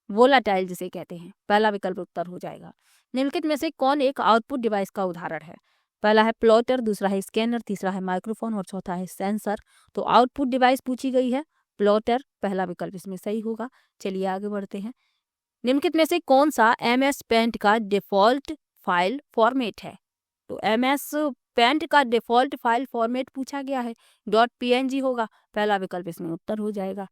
वोलाटाइल जिसे कहते हैं। पहला विकल्प उत्तर हो जाएगा। निम्नलिखित में से कौन एक आउटपुट डिवाइस का उदाहरण है? पहला है प्लॉटर, दूसरा है स्कैनर, तीसरा है माइक्रोफोन और चौथा है सेंसर। तो आउटपुट डिवाइस पूछी गई है प्लॉटर, पहला विकल्प इसमें सही होगा। चलिए आगे बढ़ते हैं। निम्नलिखित में से कौन सा MS पेंट का डिफॉल्ट फाइल फॉर्मेट है? तो MS पेंट का डिफॉल्ट फाइल फॉर्मेट पूछा गया है, .png होगा। पहला विकल्प इसमें उत्तर हो जाएगा।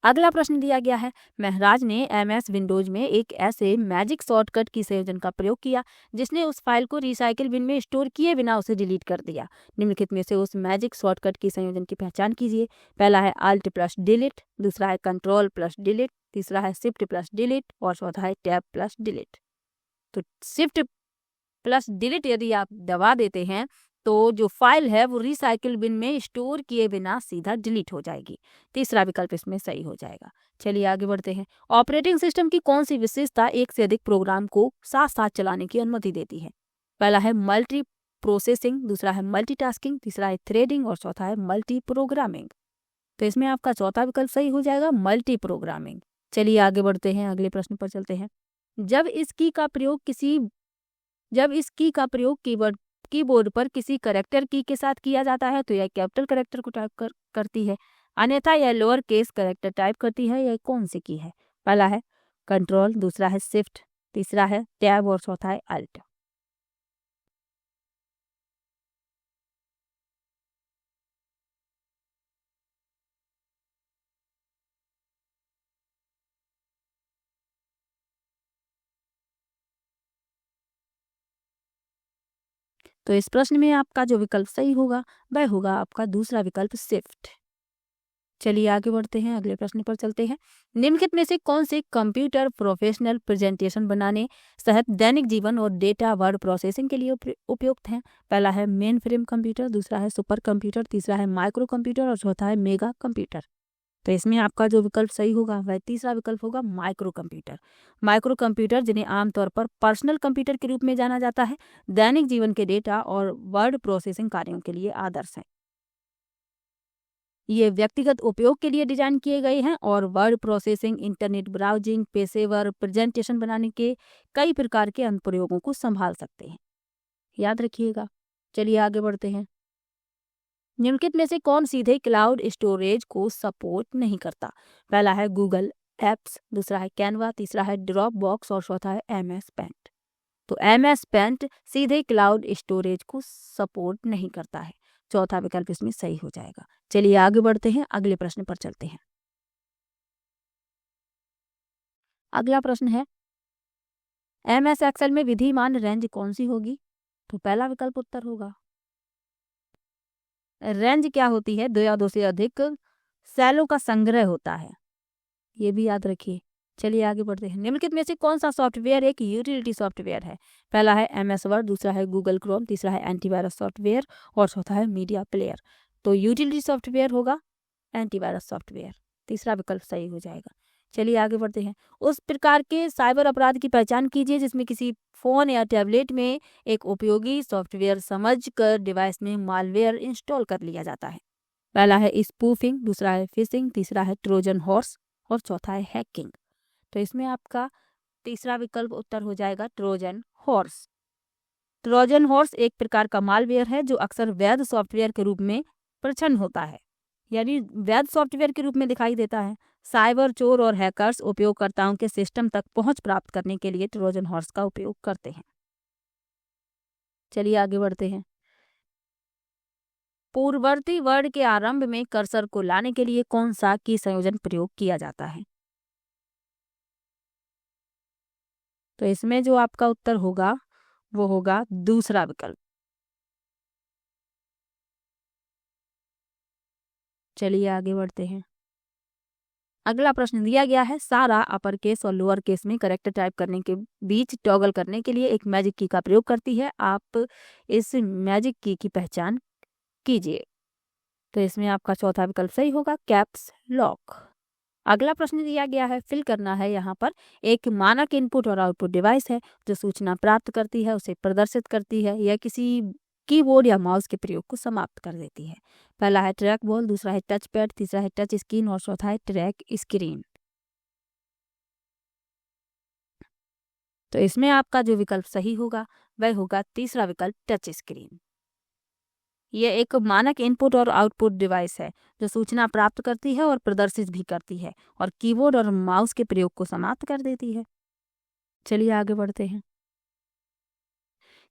अगला प्रश्न दिया गया है, महराज ने MS विंडोज में एक ऐसे मैजिक शॉर्टकट की संयोजन का प्रयोग किया जिसने उस फाइल को रिसाइकिल बिन में स्टोर किए बिना उसे डिलीट कर दिया। निम्नलिखित में से उस मैजिक शॉर्टकट की संयोजन की पहचान कीजिए। पहला है Alt प्लस डिलीट, दूसरा है कंट्रोल प्लस डिलीट, तीसरा है शिफ्ट प्लस डिलीट और चौथा है टैब प्लस डिलीट। तो शिफ्ट प्लस डिलीट यदि आप दबा देते हैं तो जो फाइल है वो रिसाइकिल बिन में स्टोर किए बिना सीधा डिलीट हो जाएगी। तीसरा विकल्प इसमें सही हो जाएगा। चलिए आगे बढ़ते हैं। ऑपरेटिंग सिस्टम की कौन सी विशेषता एक से अधिक प्रोग्राम को साथ साथ चलाने की अनुमति देती है? पहला है मल्टी प्रोसेसिंग, दूसरा है मल्टीटास्किंग, तीसरा है थ्रेडिंग और चौथा है मल्टी प्रोग्रामिंग। तो इसमें आपका चौथा विकल्प सही हो जाएगा, मल्टी प्रोग्रामिंग। चलिए आगे बढ़ते हैं, अगले प्रश्न पर चलते हैं। जब इस की का प्रयोग कीबोर्ड पर किसी करेक्टर की के साथ किया जाता है तो यह कैपिटल करेक्टर को टाइप करती है, अन्यथा यह लोअर केस करेक्टर टाइप करती है। यह कौन सी की है? पहला है कंट्रोल, दूसरा है शिफ्ट, तीसरा है टैब और चौथा है अल्ट। तो इस प्रश्न में आपका जो विकल्प सही होगा वह होगा आपका दूसरा विकल्प शिफ्ट। चलिए आगे बढ़ते हैं, अगले प्रश्न पर चलते हैं। निम्नलिखित में से कौन से कंप्यूटर प्रोफेशनल प्रेजेंटेशन बनाने सहित दैनिक जीवन और डेटा वर्ड प्रोसेसिंग के लिए उपयुक्त हैं? पहला है मेन फ्रेम कंप्यूटर, दूसरा है सुपर कंप्यूटर, तीसरा है माइक्रो कंप्यूटर और चौथा है मेगा कंप्यूटर। तो इसमें आपका जो विकल्प सही होगा वह तीसरा विकल्प होगा माइक्रो कंप्यूटर। माइक्रो कंप्यूटर जिन्हें आमतौर पर पर्सनल कंप्यूटर के रूप में जाना जाता है, दैनिक जीवन के डेटा और वर्ड प्रोसेसिंग कार्यों के लिए आदर्श हैं। ये व्यक्तिगत उपयोग के लिए डिजाइन किए गए हैं और वर्ड प्रोसेसिंग, इंटरनेट ब्राउजिंग, पेशेवर प्रेजेंटेशन बनाने के कई प्रकार के अनुप्रयोगों को संभाल सकते हैं, याद रखिएगा। चलिए आगे बढ़ते हैं। निम्नलिखित में से कौन सीधे क्लाउड स्टोरेज को सपोर्ट नहीं करता? पहला है गूगल एप्स, दूसरा है कैनवा, तीसरा है ड्रॉप बॉक्स और चौथा है MS पेंट। तो MS पेंट सीधे क्लाउड स्टोरेज को सपोर्ट नहीं करता है, चौथा विकल्प इसमें सही हो जाएगा। चलिए आगे बढ़ते हैं, अगले प्रश्न पर चलते हैं। अगला प्रश्न है, MS एक्सेल में विधिमान रेंज कौन सी होगी? तो पहला विकल्प उत्तर होगा। रेंज क्या होती है? दो या दो से अधिक सेलों का संग्रह होता है, ये भी याद रखिए। चलिए आगे बढ़ते हैं। निम्नलिखित में से कौन सा सॉफ्टवेयर एक यूटिलिटी सॉफ्टवेयर है? पहला है MS वर्ड, दूसरा है गूगल क्रोम, तीसरा है एंटीवायरस सॉफ्टवेयर और चौथा है मीडिया प्लेयर। तो यूटिलिटी सॉफ्टवेयर होगा एंटीवायरस सॉफ्टवेयर, तीसरा विकल्प सही हो जाएगा। चलिए आगे बढ़ते हैं। उस प्रकार के साइबर अपराध की पहचान कीजिए जिसमें किसी फोन या टैबलेट में एक उपयोगी सॉफ्टवेयर समझकर डिवाइस में मालवेयर इंस्टॉल कर लिया जाता है। पहला है स्पूफिंग, दूसरा है फिशिंग, तीसरा है ट्रोजन हॉर्स और चौथा है हैकिंग। तो इसमें आपका तीसरा विकल्प उत्तर हो जाएगा ट्रोजन हॉर्स। ट्रोजन हॉर्स एक प्रकार का मालवेयर है जो अक्सर वैध सॉफ्टवेयर के रूप में प्रछन्न होता है, यानी वैध सॉफ्टवेयर के रूप में दिखाई देता है। साइबर चोर और हैकर्स उपयोगकर्ताओं के सिस्टम तक पहुंच प्राप्त करने के लिए ट्रोजन हॉर्स का उपयोग करते हैं। चलिए आगे बढ़ते हैं। पूर्ववर्ती वर्ड के आरंभ में कर्सर को लाने के लिए कौन सा की संयोजन प्रयोग किया जाता है? तो इसमें जो आपका उत्तर होगा वो होगा दूसरा विकल्प। चलिए आगे बढ़ते हैं। अगला प्रश्न दिया गया है, सारा अपर केस और लोअर केस में करेक्टर टाइप करने के बीच टॉगल करने के लिए एक मैजिक की का प्रयोग करती है। आप इस मैजिक की पहचान कीजिए। तो इसमें आपका चौथा विकल्प सही होगा, कैप्स लॉक। अगला प्रश्न दिया गया है, फिल करना है। यहाँ पर एक मानक इनपुट और आउटपुट डिवाइस है जो सूचना प्राप्त करती है, उसे प्रदर्शित करती है या किसी कीबोर्ड या माउस के प्रयोग को समाप्त कर देती है। पहला है ट्रैक बॉल, दूसरा है टच पैड, तीसरा है टच स्क्रीन और चौथा है ट्रैक स्क्रीन। तो इसमें आपका जो विकल्प सही होगा वह होगा तीसरा विकल्प, टच स्क्रीन। ये एक मानक इनपुट और आउटपुट डिवाइस है जो सूचना प्राप्त करती है और प्रदर्शित भी करती है और कीबोर्ड और माउस के प्रयोग को समाप्त कर देती है। चलिए आगे बढ़ते हैं।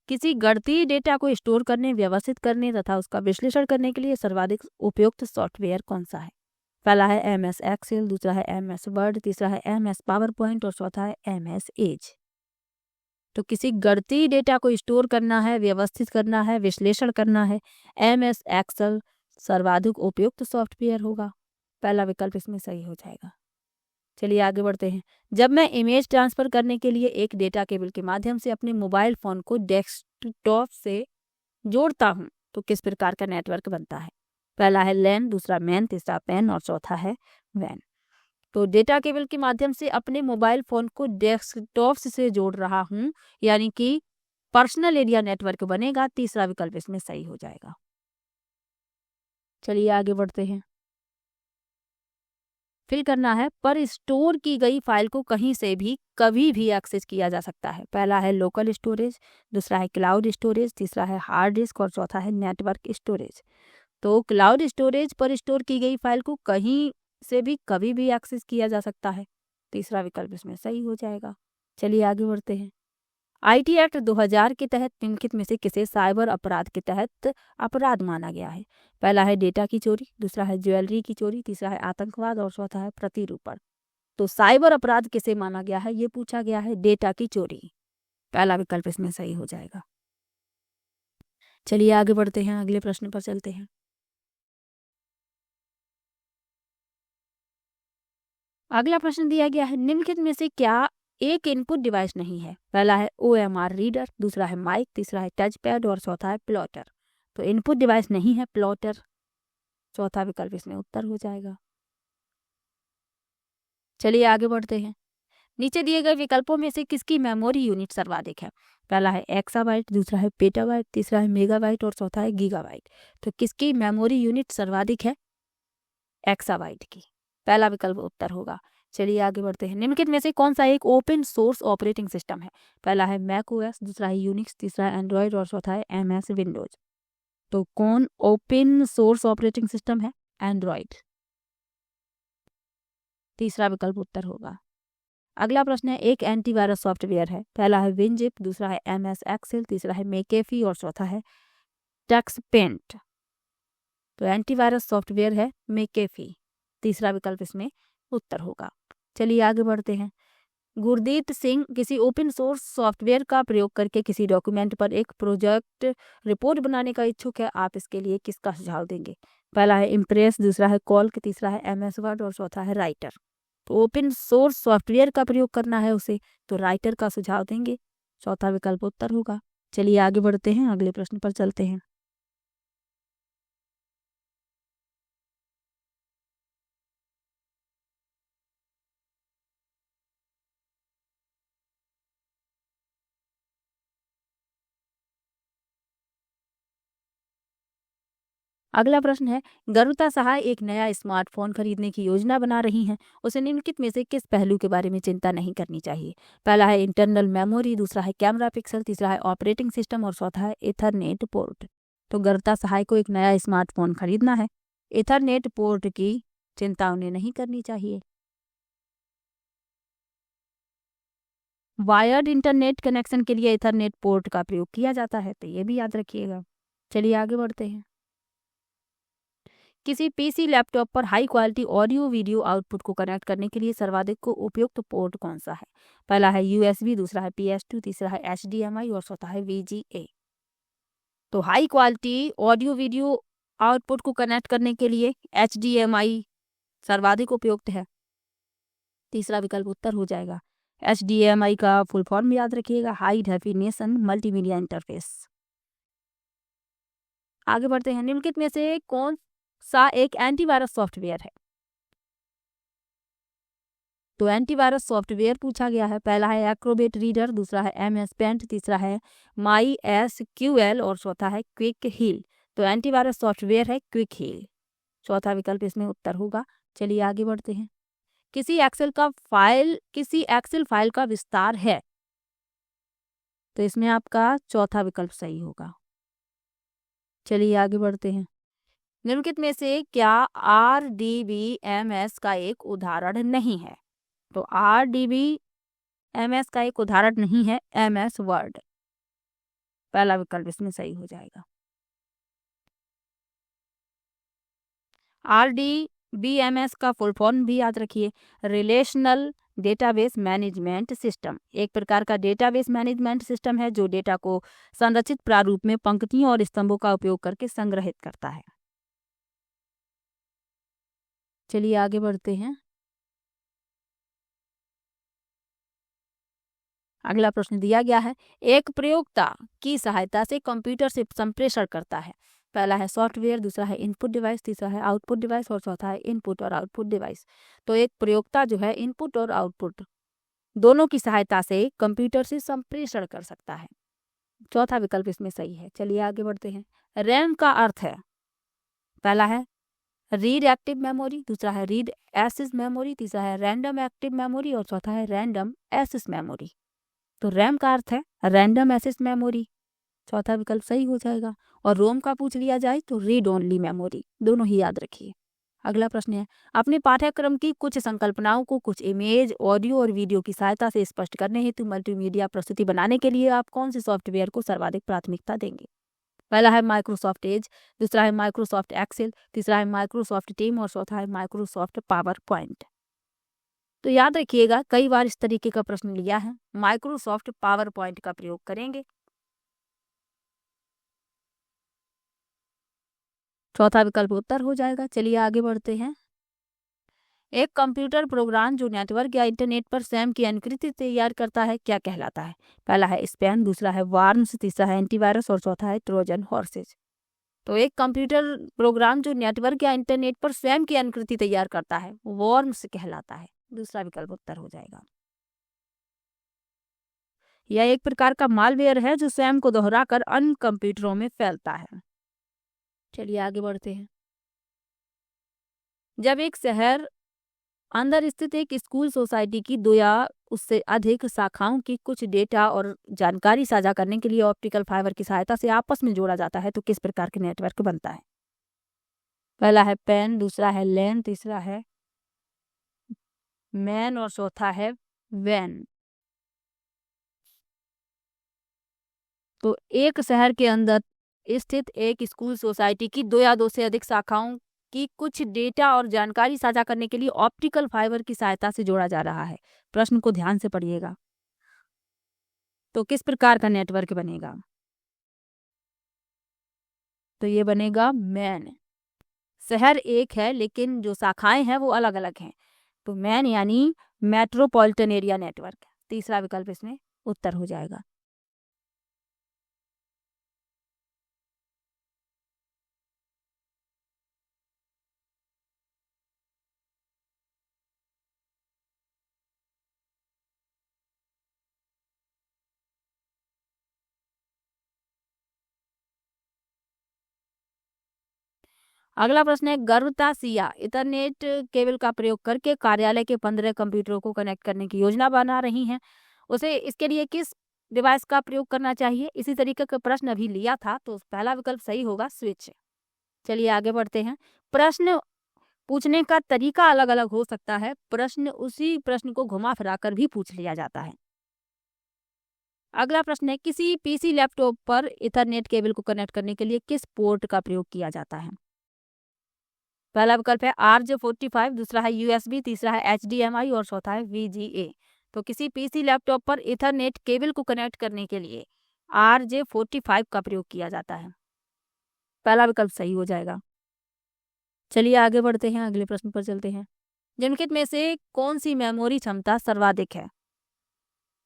किसी गणितीय डेटा को स्टोर करने, व्यवस्थित करने तथा उसका विश्लेषण करने के लिए सर्वाधिक उपयुक्त सॉफ्टवेयर कौन सा है? पहला है MS एक्सेल, दूसरा है MS वर्ड, तीसरा है MS पावर पॉइंट और चौथा है MS एज। तो किसी गणितीय डेटा को स्टोर करना है, व्यवस्थित करना है, विश्लेषण करना है, MS एक्सेल सर्वाधिक उपयुक्त सॉफ्टवेयर होगा। पहला विकल्प इसमें सही हो जाएगा। चलिए आगे बढ़ते हैं। जब मैं इमेज ट्रांसफर करने के लिए एक डेटा केबल के माध्यम से अपने मोबाइल फोन को डेस्कटॉप से जोड़ता हूँ तो किस प्रकार का नेटवर्क बनता है? पहला है लैन, दूसरा मैन, तीसरा पैन और चौथा है वैन। तो डेटा केबल के माध्यम से अपने मोबाइल फोन को डेस्कटॉप से जोड़ रहा हूँ, यानी कि पर्सनल एरिया नेटवर्क बनेगा। तीसरा विकल्प इसमें सही हो जाएगा। चलिए आगे बढ़ते हैं। फिल करना है, पर स्टोर की गई फाइल को कहीं से भी कभी भी एक्सेस किया जा सकता है। पहला है लोकल स्टोरेज, दूसरा है क्लाउड स्टोरेज, तीसरा है हार्ड डिस्क और चौथा है नेटवर्क स्टोरेज। तो क्लाउड स्टोरेज पर स्टोर की गई फाइल को कहीं से भी कभी भी एक्सेस किया जा सकता है। तीसरा विकल्प इसमें सही हो जाएगा। चलिए आगे बढ़ते हैं। IT एक्ट 2000 के तहत निम्नलिखित में से किसे साइबर अपराध के तहत अपराध माना गया है? पहला है डेटा की चोरी, दूसरा है ज्वेलरी की चोरी, तीसरा है आतंकवाद और चौथा है प्रतिरूपण। तो साइबर अपराध किसे माना गया है? ये पूछा गया है डेटा की चोरी। पहला विकल्प इसमें सही हो जाएगा। चलिए आगे बढ़ते हैं, अगले प्रश्न पर चलते हैं। अगला प्रश्न दिया गया है, निम्नलिखित में से क्या एक इनपुट डिवाइस नहीं है? पहला है OMR रीडर, दूसरा है माइक, तीसरा है टच पैड और चौथा है प्लॉटर। तो इनपुट डिवाइस नहीं है प्लॉटर, चौथा विकल्प इसमें उत्तर हो जाएगा। चलिए आगे बढ़ते हैं। नीचे दिए गए विकल्पों में से किसकी मेमोरी यूनिट सर्वाधिक है? पहला है एक्साबाइट, दूसरा है पेटाबाइट, तीसरा है मेगाबाइट और चौथा है गीगाबाइट। तो किसकी मेमोरी यूनिट सर्वाधिक है? एक्साबाइट की। पहला विकल्प उत्तर होगा। चलिए आगे बढ़ते हैं। निम्नलिखित में से कौन सा एक ओपन सोर्स ऑपरेटिंग सिस्टम है? पहला है मैक OS, दूसरा है यूनिक्स, तीसरा है एंड्रॉयड और चौथा है MS विंडोज। तो कौन ओपन सोर्स ऑपरेटिंग सिस्टम है? एंड्रॉयड। तीसरा विकल्प उत्तर होगा। अगला प्रश्न है, एक एंटीवायरस सॉफ्टवेयर है। पहला है विनजिप, दूसरा है MS एक्सेल, तीसरा है मेकेफी और चौथा है टक्सपेंट। तो एंटीवायरस सॉफ्टवेयर है मेकेफी। तीसरा विकल्प इसमें उत्तर होगा। चलिए आगे बढ़ते हैं। गुरदीप सिंह किसी ओपन सोर्स सॉफ्टवेयर का प्रयोग करके किसी डॉक्यूमेंट पर एक प्रोजेक्ट रिपोर्ट बनाने का इच्छुक है। आप इसके लिए किसका सुझाव देंगे? पहला है इम्प्रेस, दूसरा है कॉल्क, तीसरा है MS वर्ड और चौथा है राइटर। तो ओपन सोर्स सॉफ्टवेयर का प्रयोग करना है उसे, तो राइटर का सुझाव देंगे। चौथा विकल्प उत्तर होगा। चलिए आगे बढ़ते हैं, अगले प्रश्न पर चलते हैं। अगला प्रश्न है, गरुता सहाय एक नया स्मार्टफोन खरीदने की योजना बना रही हैं। उसे निम्नलिखित में से किस पहलू के बारे में चिंता नहीं करनी चाहिए? पहला है इंटरनल मेमोरी, दूसरा है कैमरा पिक्सल, तीसरा है ऑपरेटिंग सिस्टम और चौथा है इथरनेट पोर्ट। तो गरुता सहाय को एक नया स्मार्टफोन खरीदना है, इथरनेट पोर्ट की चिंता उन्हें नहीं करनी चाहिए। वायर्ड इंटरनेट कनेक्शन के लिए इथरनेट पोर्ट का प्रयोग किया जाता है, तो ये भी याद रखिएगा। चलिए आगे बढ़ते हैं। किसी पीसी लैपटॉप पर high quality audio video output को कनेक्ट करने के लिए सर्वाधिक को उपयुक्त पोर्ट कौन सा है? पहला है यूएसबी, दूसरा है PS2, तीसरा है HDMI और चौथा है VGA। तो high quality audio video output को कनेक्ट करने के लिए HDMI सर्वाधिक उपयुक्त है। तीसरा विकल्प उत्तर हो जाएगा। HDMI का फुल फॉर्म याद रखिएगा, हाई डेफिनेशन मल्टीमीडिया इंटरफेस। आगे बढ़ते हैं। निम्नलिखित में से कौन सा एक एंटीवायरस सॉफ्टवेयर है? तो एंटीवायरस सॉफ्टवेयर पूछा गया है। पहला है एक्रोबेट रीडर, दूसरा है MS पेंट, तीसरा है MySQL और चौथा है क्विक हील। तो एंटीवायरस सॉफ्टवेयर है क्विक हील। चौथा विकल्प इसमें उत्तर होगा। चलिए आगे बढ़ते हैं। किसी एक्सेल फाइल का विस्तार है, तो इसमें आपका चौथा विकल्प सही होगा। चलिए आगे बढ़ते हैं। निम्नलिखित में से क्या RDBMS का एक उदाहरण नहीं है? तो RDBMS का एक उदाहरण नहीं है MS वर्ड। पहला विकल्प इसमें सही हो जाएगा। RDBMS का फुल फॉर्म भी याद रखिए, रिलेशनल डेटाबेस मैनेजमेंट सिस्टम। एक प्रकार का डेटाबेस मैनेजमेंट सिस्टम है जो डेटा को संरचित प्रारूप में पंक्तियों और स्तंभों का उपयोग करके संग्रहित करता है। चलिए आगे बढ़ते हैं। अगला प्रश्न दिया गया है, एक प्रयोक्ता की सहायता से कंप्यूटर से संप्रेषण करता है। पहला है सॉफ्टवेयर, दूसरा है इनपुट डिवाइस, तीसरा है आउटपुट डिवाइस और चौथा है इनपुट और आउटपुट डिवाइस। तो एक प्रयोक्ता जो है इनपुट और आउटपुट दोनों की सहायता से कंप्यूटर से संप्रेषण कर सकता है। चौथा विकल्प इसमें सही है। चलिए आगे बढ़ते हैं। रैम का अर्थ है, पहला है रीड एक्टिव मेमोरी, दूसरा है रीड एसिस मेमोरी, तीसरा है रैंडम एक्टिव मेमोरी और चौथा है रैंडम एसिस मेमोरी। तो रैम का अर्थ है रैंडम एक्सेस मेमोरी। चौथा विकल्प सही हो जाएगा। और रोम का पूछ लिया जाए तो रीड ओनली मेमोरी। दोनों ही याद रखिए। अगला प्रश्न है, अपने पाठ्यक्रम की कुछ संकल्पनाओं को कुछ इमेज, ऑडियो और वीडियो की सहायता से स्पष्ट करने हेतु मल्टीमीडिया प्रस्तुति बनाने के लिए आप कौन से सॉफ्टवेयर को सर्वाधिक प्राथमिकता देंगे? पहला है माइक्रोसॉफ्ट एज, दूसरा है माइक्रोसॉफ्ट एक्सेल, तीसरा है माइक्रोसॉफ्ट टीम और चौथा है माइक्रोसॉफ्ट पावर पॉइंट। तो याद रखिएगा, कई बार इस तरीके का प्रश्न लिया है। माइक्रोसॉफ्ट पावर पॉइंट का प्रयोग करेंगे। चौथा विकल्प उत्तर हो जाएगा। चलिए आगे बढ़ते हैं। एक कंप्यूटर प्रोग्राम जो नेटवर्क या इंटरनेट पर स्वयं की अनुकृति तैयार करता है क्या कहलाता है? पहला है स्पैम, दूसरा है वार्म्स, तीसरा है एंटीवायरस और चौथा है ट्रोजन हॉर्सेज। तो एक कंप्यूटर प्रोग्राम जो नेटवर्क या इंटरनेट पर स्वयं की अनुकृति तैयार करता है वॉर्म्स कहलाता है। दूसरा विकल्प उत्तर हो जाएगा। यह एक प्रकार का मालवेयर है जो स्वयं को दोहराकर अन्य कंप्यूटरों में फैलता है। चलिए आगे बढ़ते हैं। जब एक शहर अंदर स्थित एक स्कूल सोसाइटी की दो या उससे अधिक शाखाओं की कुछ डेटा और जानकारी साझा करने के लिए ऑप्टिकल फाइबर की सहायता से आपस में जोड़ा जाता है, तो किस प्रकार के नेटवर्क बनता है? पहला है पैन, दूसरा है लैन, तीसरा है मैन और चौथा है वैन। तो एक शहर के अंदर स्थित एक स्कूल सोसाइटी की दो या दो से अधिक शाखाओं की कुछ डेटा और जानकारी साझा करने के लिए ऑप्टिकल फाइबर की सहायता से जोड़ा जा रहा है। प्रश्न को ध्यान से पढ़िएगा। तो किस प्रकार का नेटवर्क बनेगा? तो ये बनेगा मैन। शहर एक है लेकिन जो शाखाएं हैं वो अलग अलग हैं। तो मैन यानी मेट्रोपॉलिटन एरिया नेटवर्क, तीसरा विकल्प इसमें उत्तर हो जाएगा। अगला प्रश्न है, गर्भतासिया इथरनेट केबल का प्रयोग करके कार्यालय के 15 कंप्यूटरों को कनेक्ट करने की योजना बना रही हैं। उसे इसके लिए किस डिवाइस का प्रयोग करना चाहिए? इसी तरीके का प्रश्न अभी लिया था, तो पहला विकल्प सही होगा स्विच। चलिए आगे बढ़ते हैं। प्रश्न पूछने का तरीका अलग अलग हो सकता है, उसी प्रश्न को घुमा फिरा कर भी पूछ लिया जाता है। अगला प्रश्न है, किसी पीसी लैपटॉप पर इथरनेट केबल को कनेक्ट करने के लिए किस पोर्ट का प्रयोग किया जाता है? पहला विकल्प है RJ45, दूसरा है USB, तीसरा है HDMI और चौथा है VGA। तो किसी पीसी लैपटॉप पर इथरनेट केबल को कनेक्ट करने के लिए RJ45 का प्रयोग किया जाता है। पहला विकल्प सही हो जाएगा। चलिए आगे बढ़ते हैं, अगले प्रश्न पर चलते हैं। निम्नलिखित में से कौन सी मेमोरी क्षमता सर्वाधिक है?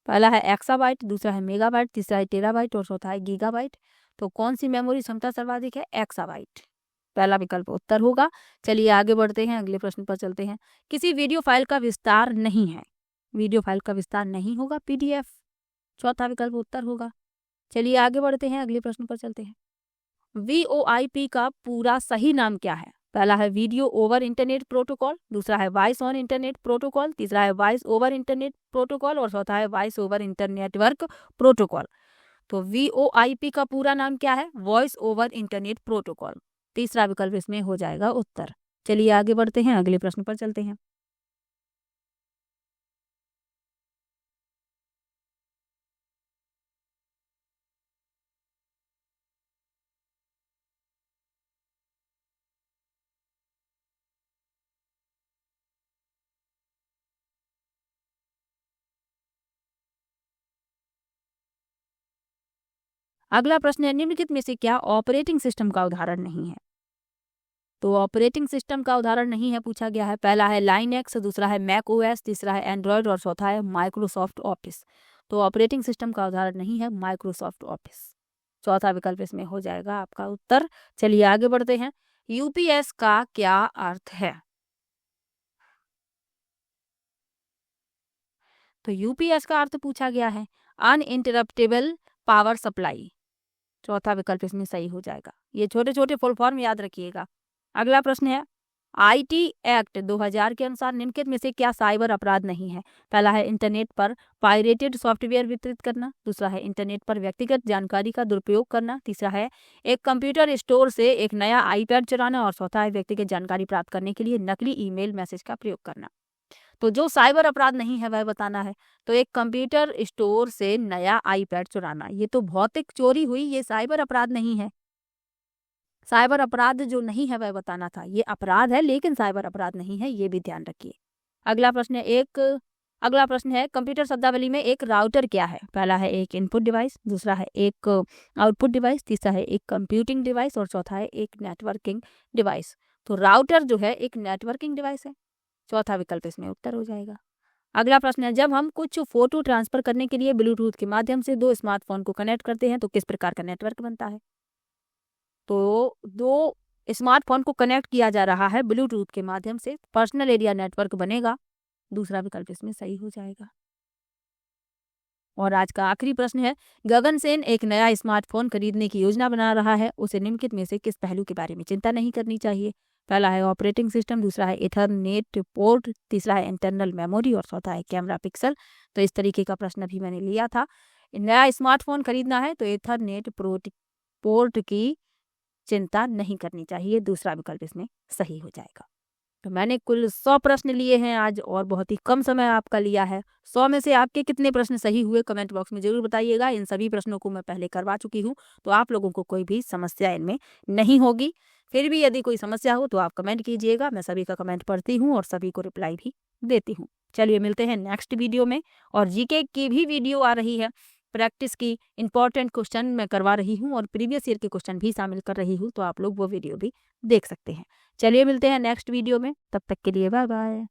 पहला है एक्साबाइट, दूसरा है मेगाबाइट, तीसरा है टेराबाइट और चौथा है गीगाबाइट। तो कौन सी मेमोरी क्षमता सर्वाधिक है? एक्साबाइट, पहला विकल्प उत्तर होगा। चलिए आगे बढ़ते हैं, अगले प्रश्न पर चलते हैं। किसी वीडियो फाइल का विस्तार नहीं है, वीडियो फाइल का विस्तार नहीं होगा PDF, चौथा विकल्प उत्तर होगा। चलिए आगे बढ़ते हैं, अगले प्रश्न पर चलते हैं। VoIP का पूरा सही नाम क्या है? पहला है वीडियो ओवर इंटरनेट प्रोटोकॉल, दूसरा है वॉइस ऑन इंटरनेट प्रोटोकॉल, तीसरा है वॉइस ओवर इंटरनेट प्रोटोकॉल और चौथा है वॉइस ओवर इंटरनेटवर्क प्रोटोकॉल। तो VoIP का पूरा नाम क्या है? वॉइस ओवर इंटरनेट प्रोटोकॉल, तीसरा विकल्प इसमें हो जाएगा उत्तर। चलिए आगे बढ़ते हैं, अगले प्रश्न पर चलते हैं। अगला प्रश्न है, निम्नलिखित में से क्या ऑपरेटिंग सिस्टम का उदाहरण नहीं है? तो ऑपरेटिंग सिस्टम का उदाहरण नहीं है पूछा गया है। पहला है लाइनक्स, दूसरा है मैक OS, तीसरा है एंड्रॉयड और चौथा है माइक्रोसॉफ्ट ऑफिस। तो ऑपरेटिंग सिस्टम का उदाहरण नहीं है माइक्रोसॉफ्ट ऑफिस, चौथा विकल्प इसमें हो जाएगा आपका उत्तर। चलिए आगे बढ़ते हैं। UPS का क्या अर्थ है? तो UPS का अर्थ पूछा गया है अनइंटरप्टेबल पावर सप्लाई, चौथा विकल्प इसमें सही हो जाएगा। ये छोटे छोटे फुल फॉर्म याद रखिएगा। अगला प्रश्न है, IT एक्ट 2000 के अनुसार निम्नलिखित में से क्या साइबर अपराध नहीं है? पहला है इंटरनेट पर पायरेटेड सॉफ्टवेयर वितरित करना, दूसरा है इंटरनेट पर व्यक्तिगत जानकारी का दुरुपयोग करना, तीसरा है एक कंप्यूटर स्टोर से एक नया iPad चुराना और चौथा है व्यक्तिगत जानकारी प्राप्त करने के लिए नकली ईमेल मैसेज का प्रयोग करना। तो जो साइबर अपराध नहीं है वह बताना है। तो एक कंप्यूटर स्टोर से नया iPad चुराना, ये तो भौतिक चोरी हुई, ये साइबर अपराध नहीं है। साइबर अपराध जो नहीं है वह बताना था। ये अपराध है लेकिन साइबर अपराध नहीं है, ये भी ध्यान रखिए। अगला प्रश्न है, कंप्यूटर शब्दावली में एक राउटर क्या है? पहला है एक इनपुट डिवाइस, दूसरा है एक आउटपुट डिवाइस, तीसरा है एक कंप्यूटिंग डिवाइस और चौथा है एक नेटवर्किंग डिवाइस। तो राउटर जो है एक नेटवर्किंग डिवाइस है, चौथा विकल्प इसमें उत्तर हो जाएगा। अगला प्रश्न है, जब हम कुछ फोटो ट्रांसफर करने के लिए ब्लूटूथ के माध्यम से दो स्मार्टफोन को कनेक्ट करते हैं तो किस प्रकार का नेटवर्क बनता है? तो दो स्मार्टफोन को कनेक्ट किया जा रहा है ब्लूटूथ के माध्यम से, पर्सनल एरिया नेटवर्क बनेगा, दूसरा विकल्प इसमें सही हो जाएगा। और आज का आखिरी प्रश्न है, गगन सेन एक नया स्मार्टफोन खरीदने की योजना बना रहा है, उसे निम्नलिखित में से किस पहलू के बारे में चिंता नहीं करनी चाहिए? पहला है ऑपरेटिंग सिस्टम, दूसरा है इथरनेट पोर्ट, तीसरा है इंटरनल मेमोरी और चौथा है कैमरा पिक्सल। तो इस तरीके का प्रश्न भी मैंने लिया था। नया स्मार्टफोन खरीदना है तो इथरनेट पोर्ट की चिंता नहीं करनी चाहिए, दूसरा विकल्प इसमें सही हो जाएगा। तो मैंने कुल 100 प्रश्न लिए हैं आज और बहुत ही कम समय आपका लिया है। 100 में से आपके कितने प्रश्न सही हुए कमेंट बॉक्स में जरूर बताइएगा। इन सभी प्रश्नों को मैं पहले करवा चुकी हूँ, तो आप लोगों को कोई भी समस्या इनमें नहीं होगी। फिर भी यदि कोई समस्या हो तो आप कमेंट कीजिएगा, मैं सभी का कमेंट पढ़ती हूँ और सभी को रिप्लाई भी देती हूँ। चलिए मिलते हैं नेक्स्ट वीडियो में। और GK की भी वीडियो आ रही है, प्रैक्टिस की इंपॉर्टेंट क्वेश्चन मैं करवा रही हूँ और प्रीवियस ईयर के क्वेश्चन भी शामिल कर रही हूँ, तो आप लोग वो वीडियो भी देख सकते हैं। चलिए मिलते हैं नेक्स्ट वीडियो में, तब तक के लिए बाय बाय।